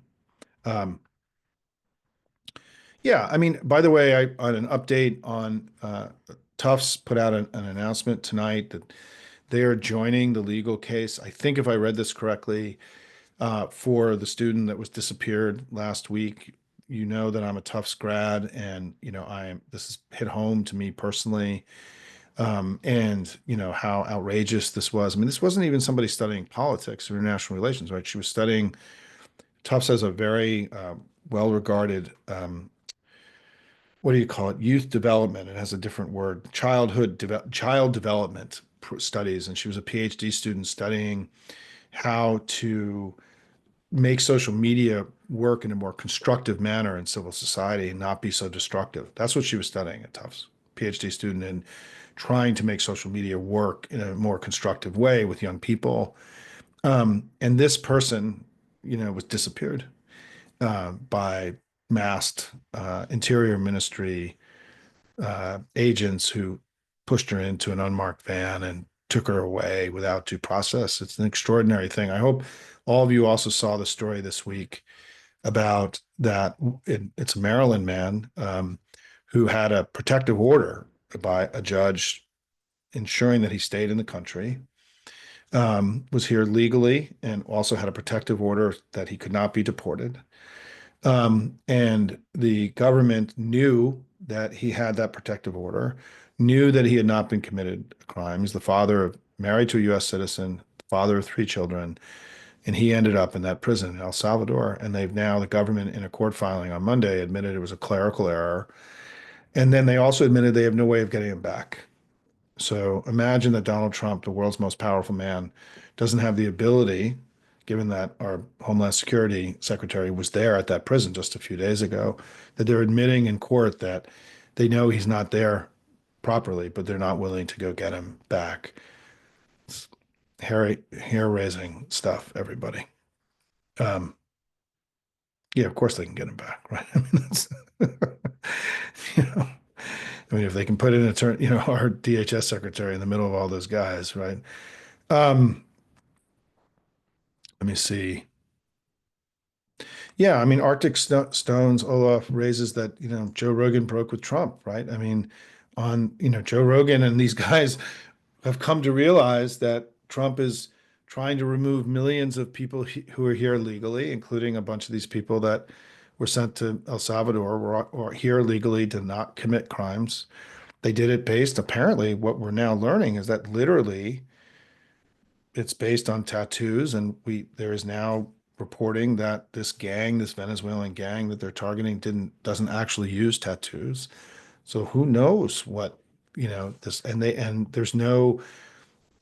um, yeah, I mean, by the way, on an update on Tufts put out an announcement tonight that they are joining the legal case. I think if I read this correctly, for the student that was disappeared last week. You know that I'm a Tufts grad, and this has hit home to me personally. And how outrageous this was. I mean, this wasn't even somebody studying politics or international relations, right? She was studying. Tufts has a very well-regarded, what do you call it? Youth development. It has a different word. Child development studies, and she was a PhD student studying how to make social media work in a more constructive manner in civil society and not be so destructive. That's what she was studying at Tufts, PhD student, and trying to make social media work in a more constructive way with young people. And this person, was disappeared by masked Interior Ministry agents who pushed her into an unmarked van and took her away without due process. It's an extraordinary thing. I hope all of you also saw the story this week about that. It's a Maryland man who had a protective order by a judge ensuring that he stayed in the country, was here legally, and also had a protective order that he could not be deported. And the government knew that he had that protective order, knew that he had not been committed a crime. He's the father of, married to a U.S. citizen, father of 3 children, and he ended up in that prison in El Salvador. And the government, in a court filing on Monday, admitted it was a clerical error. And then they also admitted they have no way of getting him back. So imagine that Donald Trump, the world's most powerful man, doesn't have the ability, given that our Homeland Security Secretary was there at that prison just a few days ago, that they're admitting in court that they know he's not there properly, but they're not willing to go get him back. It's hair-raising stuff, everybody. Yeah, of course they can get him back, right? I mean, that's, you know, I mean, if they can put in our DHS secretary in the middle of all those guys, right? Um, Let me see. Yeah, I mean, Stones, Olaf raises that, Joe Rogan broke with Trump, right? I mean, Joe Rogan and these guys have come to realize that Trump is trying to remove millions of people who are here legally, including a bunch of these people that were sent to El Salvador or here legally to not commit crimes. They did it based, apparently, what we're now learning is that literally it's based on tattoos, and there is now reporting that this Venezuelan gang that they're targeting doesn't actually use tattoos. So who knows what, and there's no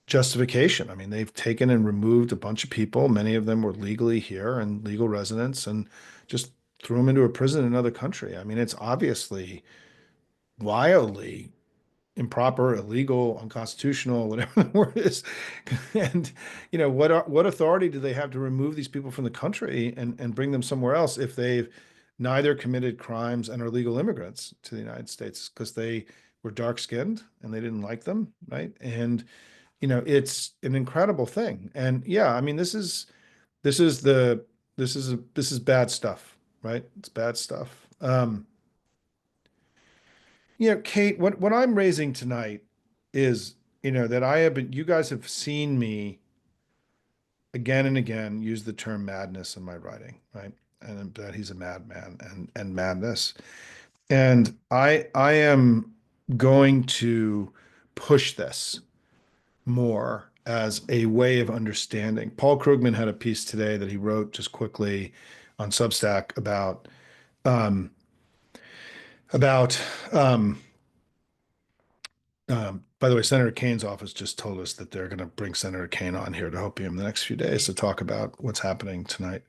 justification. I mean, they've taken and removed a bunch of people. Many of them were legally here and legal residents, and just threw them into a prison in another country. I mean, it's obviously wildly improper, illegal, unconstitutional, whatever the word is. And what authority do they have to remove these people from the country and bring them somewhere else if they've neither committed crimes and are legal immigrants to the United States because they were dark skinned and they didn't like them, right? And it's an incredible thing. And yeah, I mean, this is bad stuff, right? It's bad stuff. Kate, what I'm raising tonight is, that you guys have seen me again and again use the term madness in my writing, right? And that he's a madman and madness. And I am going to push this more as a way of understanding. Paul Krugman had a piece today that he wrote just quickly on Substack um, about by the way, Senator Kane's office just told us that they're going to bring Senator Kane on here to help you in the next few days to talk about what's happening tonight.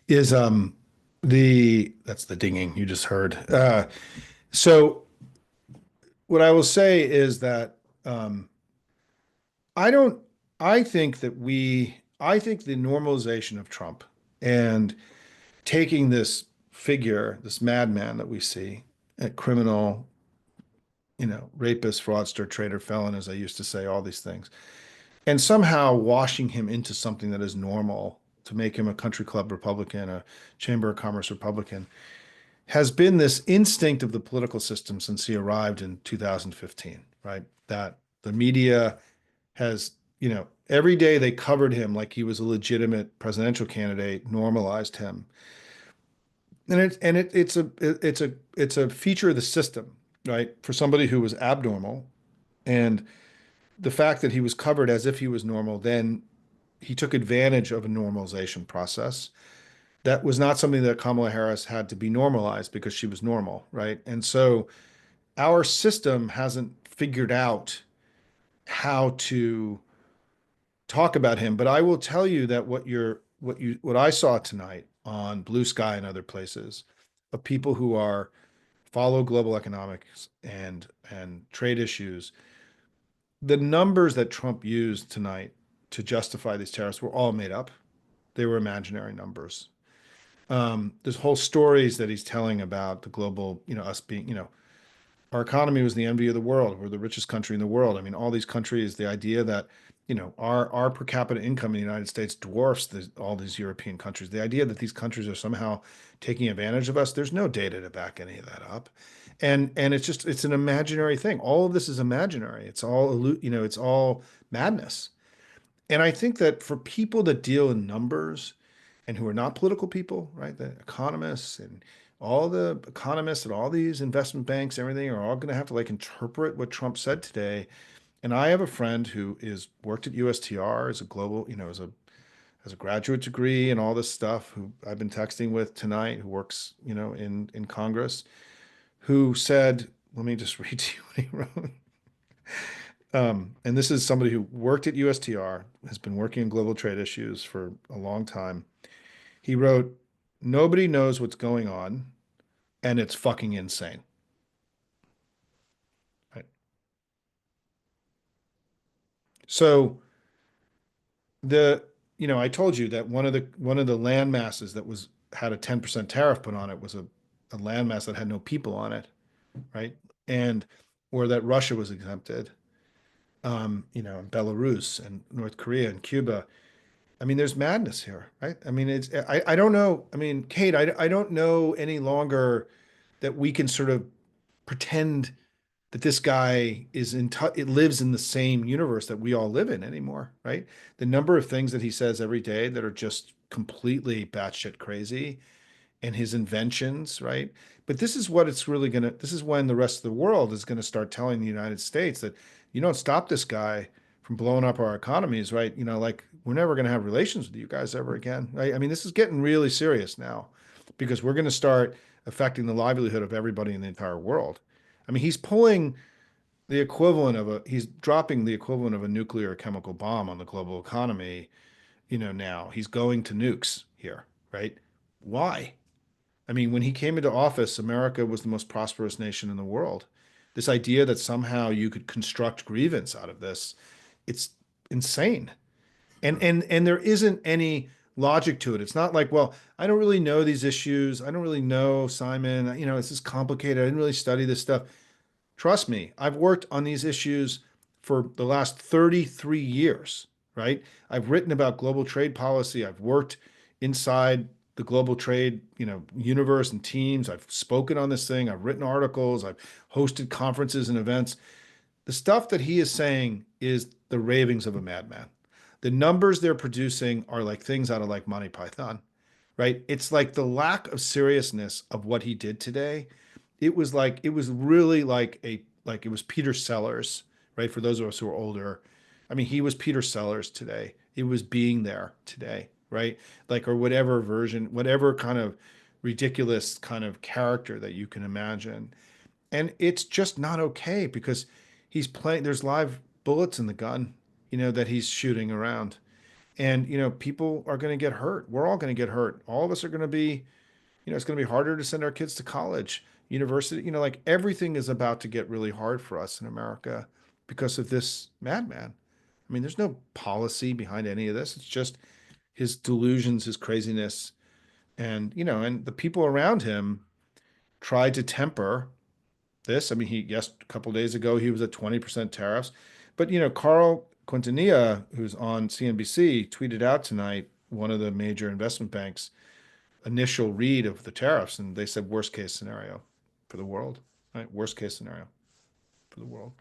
That's the dinging you just heard. So what I will say is that I don't. I think the normalization of Trump and taking this figure, this madman that we see, a criminal, rapist, fraudster, traitor, felon, as I used to say, all these things, and somehow washing him into something that is normal to make him a country club Republican, a Chamber of Commerce Republican, has been this instinct of the political system since he arrived in 2015, right? That the media has, every day they covered him like he was a legitimate presidential candidate, normalized him. And it's a feature of the system, right? For somebody who was abnormal, and the fact that he was covered as if he was normal, then he took advantage of a normalization process. That was not something that Kamala Harris had to be normalized because she was normal, right? And so our system hasn't figured out how to talk about him. But I will tell you that what I saw tonight on Blue Sky and other places of people who are follow global economics and trade issues, the numbers that Trump used tonight to justify these tariffs were all made up. They were imaginary numbers. There's whole stories that he's telling about the global, us being, our economy was the envy of the world. We're the richest country in the world. I mean, all these countries, the idea that, our per capita income in the United States dwarfs all these European countries. The idea that these countries are somehow taking advantage of us, there's no data to back any of that up. And it's an imaginary thing. All of this is imaginary. It's all madness. And I think that for people that deal in numbers and who are not political people, right? The economists and all the economists and all these investment banks, everything are all going to have to like interpret what Trump said today. And I have a friend who is worked at USTR as a global, as a graduate degree and all this stuff, who I've been texting with tonight, who works, in Congress, who said, let me just read to you what he wrote. And this is somebody who worked at USTR, has been working in global trade issues for a long time. He wrote, nobody knows what's going on, and it's fucking insane. Right. So the, I told you that one of the land masses that was had a 10% tariff put on it was a landmass that had no people on it, right? And or that Russia was exempted, and Belarus and North Korea and Cuba. I mean, there's madness here, right? I mean, I don't know. I mean, Kate, I don't know any longer that we can sort of pretend that this guy it lives in the same universe that we all live in anymore, right? The number of things that he says every day that are just completely batshit crazy and his inventions, right? But this is when the rest of the world is going to start telling the United States that you don't stop this guy from blowing up our economies, right? Like we're never going to have relations with you guys ever again, right? I mean, this is getting really serious now because we're going to start affecting the livelihood of everybody in the entire world. I mean, he's dropping the equivalent of a nuclear or chemical bomb on the global economy, now. He's going to nukes here, right? Why? I mean, when he came into office, America was the most prosperous nation in the world. This idea that somehow you could construct grievance out of this, it's insane. And there isn't any logic to it. It's not like, well, I don't really know these issues. I don't really know, Simon. This is complicated. I didn't really study this stuff. Trust me, I've worked on these issues for the last 33 years, right? I've written about global trade policy. I've worked inside the global trade, universe and teams. I've spoken on this thing. I've written articles. I've hosted conferences and events. The stuff that he is saying is the ravings of a madman. The numbers they're producing are like things out of like Monty Python, right? It's like the lack of seriousness of what he did today. It was really like it was Peter Sellers, right? For those of us who are older, I mean, he was Peter Sellers today. It was being there today, right? Like, or whatever version, whatever kind of ridiculous kind of character that you can imagine. And it's just not okay because there's live bullets in the gun, that he's shooting around. And, people are going to get hurt. We're all going to get hurt. All of us are going to be, it's going to be harder to send our kids to college, university, like everything is about to get really hard for us in America because of this madman. I mean, there's no policy behind any of this. It's just his delusions, his craziness. And the people around him tried to temper this. I mean, a couple of days ago, he was at 20% tariffs. But, Carl Quintanilla, who's on CNBC, tweeted out tonight one of the major investment banks' initial read of the tariffs, and they said worst case scenario for the world, right? Worst case scenario for the world.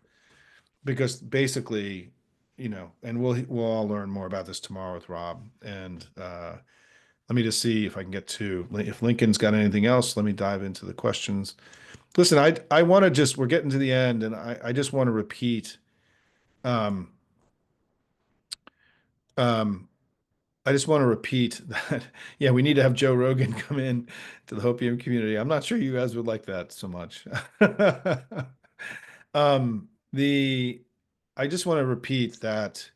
because basically, and we'll all learn more about this tomorrow with Rob. And let me just see if I can get to if Lincoln's got anything else. Let me dive into the questions. Listen, I want to just we're getting to the end, and I just want to repeat. Um, um, I just want to repeat that. Yeah, we need to have Joe Rogan come in to the Hopium community. I'm not sure you guys would like that so much. The I just want to repeat that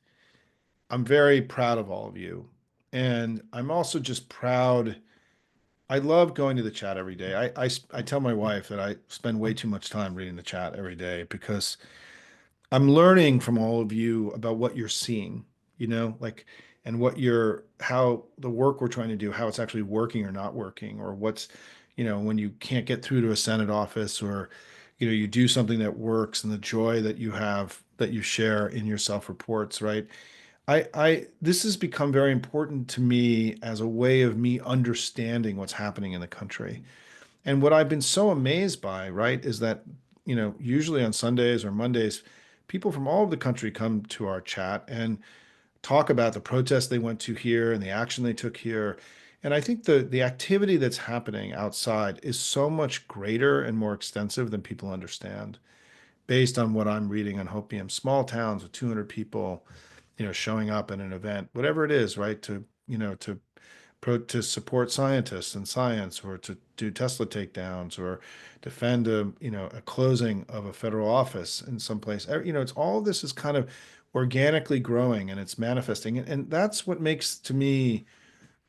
I'm very proud of all of you. And I'm also just proud. I love going to the chat every day. I tell my wife that I spend way too much time reading the chat every day because I'm learning from all of you about what you're seeing, like, and how the work we're trying to do, how it's actually working or not working, or when you can't get through to a Senate office, or, you do something that works, and the joy that you have that you share in your self-reports, right? This has become very important to me as a way of me understanding what's happening in the country. And what I've been so amazed by, right, is that, usually on Sundays or Mondays, people from all over the country come to our chat and talk about the protests they went to here and the action they took here. And I think the activity that's happening outside is so much greater and more extensive than people understand, based on what I'm reading on Hopium. Small towns with 200 people, showing up at an event, whatever it is, right, to support scientists and science, or to do Tesla takedowns, or defend a closing of a federal office in some place. It's all of this is kind of organically growing, and it's manifesting. And that's what makes, to me,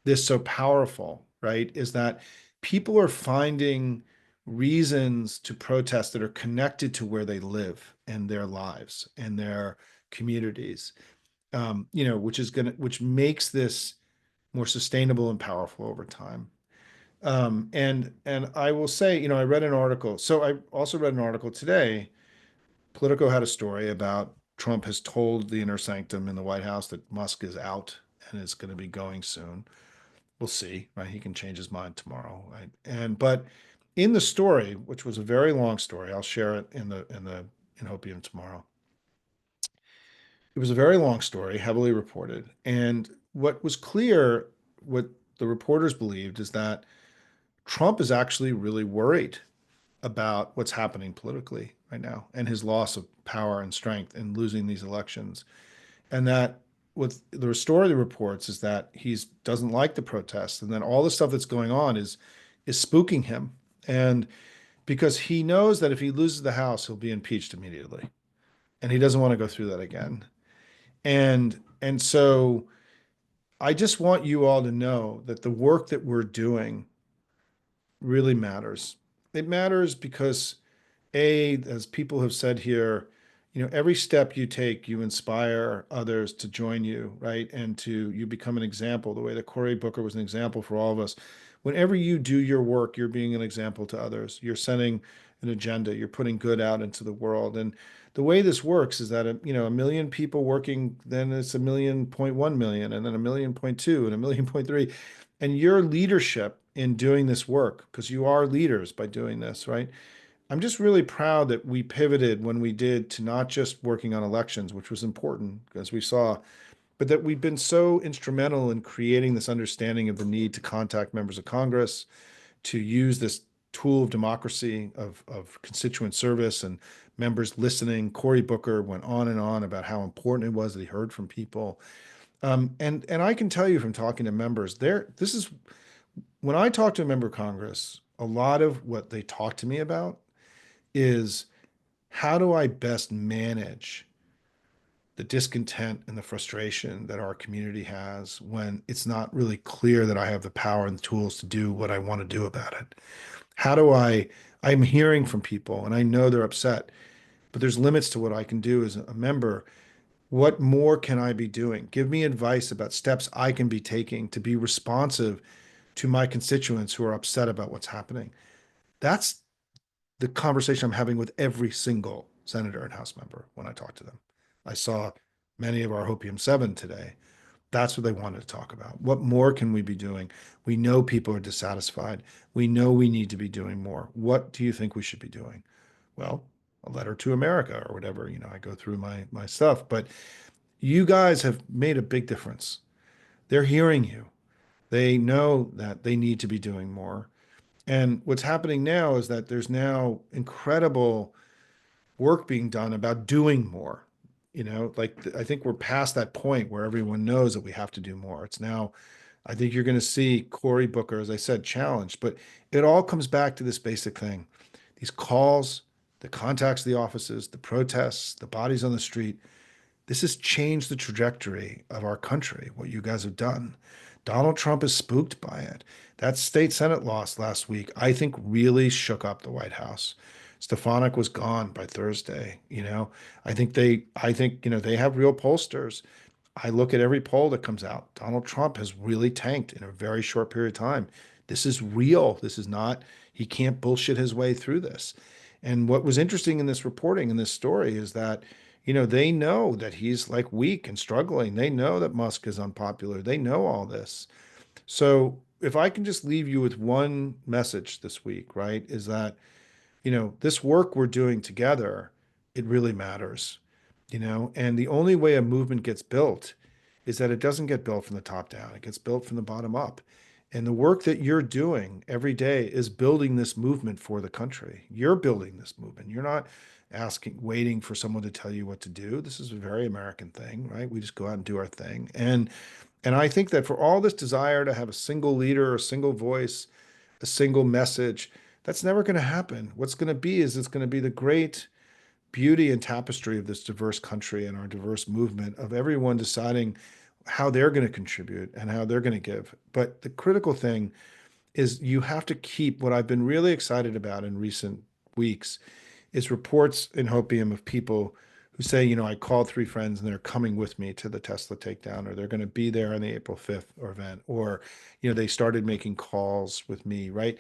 this so powerful, right? Is that people are finding reasons to protest that are connected to where they live and their lives and their communities, which makes this more sustainable and powerful over time. And I will say, I read an article. So I also read an article today. Politico had a story about Trump has told the inner sanctum in the White House that Musk is out and is going to be going soon. We'll see, right? He can change his mind tomorrow, right? But in the story, which was a very long story, I'll share it in Hopium tomorrow. It was a very long story, heavily reported. And what was clear, what the reporters believed, is that Trump is actually really worried about what's happening politically right now and his loss of power and strength and losing these elections. And that what the story reports is that he doesn't like the protests, and then all the stuff that's going on is spooking him. And because he knows that if he loses the House, he'll be impeached immediately. And he doesn't want to go through that again. And so I just want you all to know that the work that we're doing really matters. It matters because, as people have said here, every step you take, you inspire others to join you, right? And you become an example, the way that Cory Booker was an example for all of us. Whenever you do your work, you're being an example to others. You're setting an agenda. You're putting good out into the world. And the way this works is that, a million people working, then it's 1.1 million, and then 1.2 million, and 1.3 million. And your leadership in doing this work, because you are leaders by doing this, right? I'm just really proud that we pivoted when we did to not just working on elections, which was important, as we saw, but that we've been so instrumental in creating this understanding of the need to contact members of Congress, to use this tool of democracy, of constituent service and members listening. Cory Booker went on and on about how important it was that he heard from people. And I can tell you from talking to members there, this is when I talk to a member of Congress, a lot of what they talk to me about is, how do I best manage the discontent and the frustration that our community has when it's not really clear that I have the power and the tools to do what I want to do about it? I'm hearing from people and I know they're upset, but there's limits to what I can do as a member. What more can I be doing? Give me advice about steps I can be taking to be responsive to my constituents who are upset about what's happening. That's the conversation I'm having with every single senator and House member when I talk to them. I saw many of our Hopium 7 today. That's what they wanted to talk about. What more can we be doing? We know people are dissatisfied. We know we need to be doing more. What do you think we should be doing? Well, a letter to America or whatever. I go through my stuff, but you guys have made a big difference. They're hearing you. They know that they need to be doing more. And what's happening now is that there's now incredible work being done about doing more. Like I think we're past that point where everyone knows that we have to do more. It's now, I think you're going to see Cory Booker, as I said, challenged, but it all comes back to this basic thing. These calls, the contacts of the offices, the protests, the bodies on the street, this has changed the trajectory of our country, what you guys have done. Donald Trump is spooked by it. That state Senate loss last week, I think, really shook up the White House. Stefanik was gone by Thursday. They have real pollsters. I look at every poll that comes out. Donald Trump has really tanked in a very short period of time. This is real. This is not, he can't bullshit his way through this. And what was interesting in this reporting in this story is that, they know that he's like weak and struggling. They know that Musk is unpopular. They know all this. So if I can just leave you with one message this week, right, is that this work we're doing together, it really matters, and the only way a movement gets built is that it doesn't get built from the top down, it gets built from the bottom up. And the work that you're doing every day is building this movement for the country. You're building this movement. You're not waiting for someone to tell you what to do. This is a very American thing, right? We just go out and do our thing. And I think that for all this desire to have a single leader, a single voice, a single message, that's never going to happen. What's going to be is it's going to be the great beauty and tapestry of this diverse country and our diverse movement of everyone deciding how they're going to contribute and how they're going to give. But the critical thing is you have to keep what I've been really excited about in recent weeks is reports in Hopium of people who say, I called three friends and they're coming with me to the Tesla takedown, or they're going to be there on the April 5th event, or, they started making calls with me, right?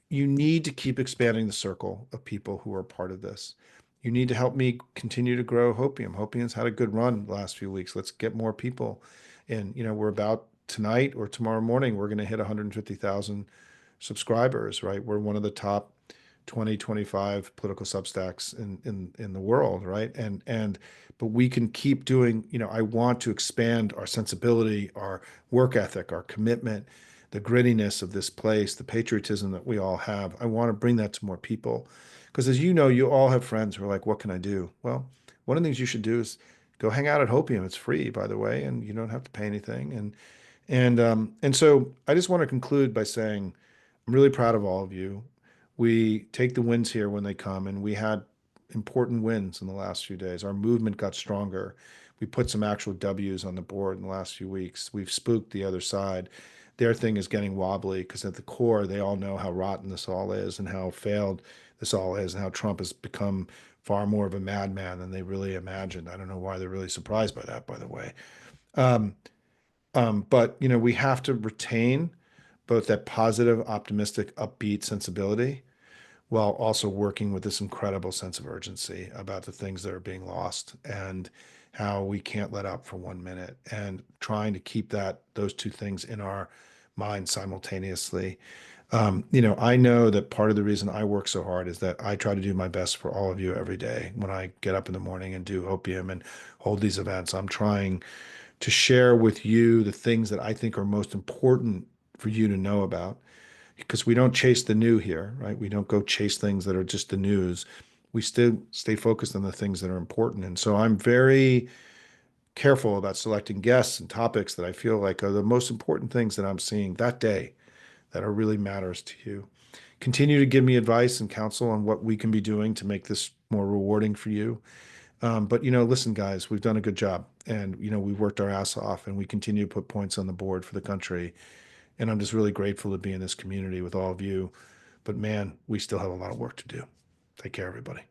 You need to keep expanding the circle of people who are part of this. You need to help me continue to grow Hopium. Hopium's had a good run the last few weeks. Let's get more people in. We're about tonight or tomorrow morning, we're going to hit 150,000 subscribers, right? We're one of the top 20, 25 political substacks in the world, right? But we can keep doing, I want to expand our sensibility, our work ethic, our commitment, the grittiness of this place, the patriotism that we all have. I want to bring that to more people. Because as you know, you all have friends who are like, what can I do? Well, one of the things you should do is go hang out at Hopium. It's free, by the way, and you don't have to pay anything. And so I just want to conclude by saying I'm really proud of all of you. We take the wins here when they come, and we had important wins in the last few days. Our movement got stronger. We put some actual W's on the board in the last few weeks. We've spooked the other side. Their thing is getting wobbly because at the core, they all know how rotten this all is and how failed this all is and how Trump has become far more of a madman than they really imagined. I don't know why they're really surprised by that, by the way. Um, but we have to retain both that positive, optimistic, upbeat sensibility while also working with this incredible sense of urgency about the things that are being lost and how we can't let up for 1 minute, and trying to keep those two things in our mind simultaneously. I know that part of the reason I work so hard is that I try to do my best for all of you every day. When I get up in the morning and do Hopium and hold these events, I'm trying to share with you the things that I think are most important for you to know about, because we don't chase the new here, right? We don't go chase things that are just the news. We still stay focused on the things that are important. And so I'm very careful about selecting guests and topics that I feel like are the most important things that I'm seeing that day that are really matters to you. Continue to give me advice and counsel on what we can be doing to make this more rewarding for you. But listen, guys, we've done a good job, and we've worked our ass off, and we continue to put points on the board for the country. And I'm just really grateful to be in this community with all of you. But man, we still have a lot of work to do. Take care, everybody.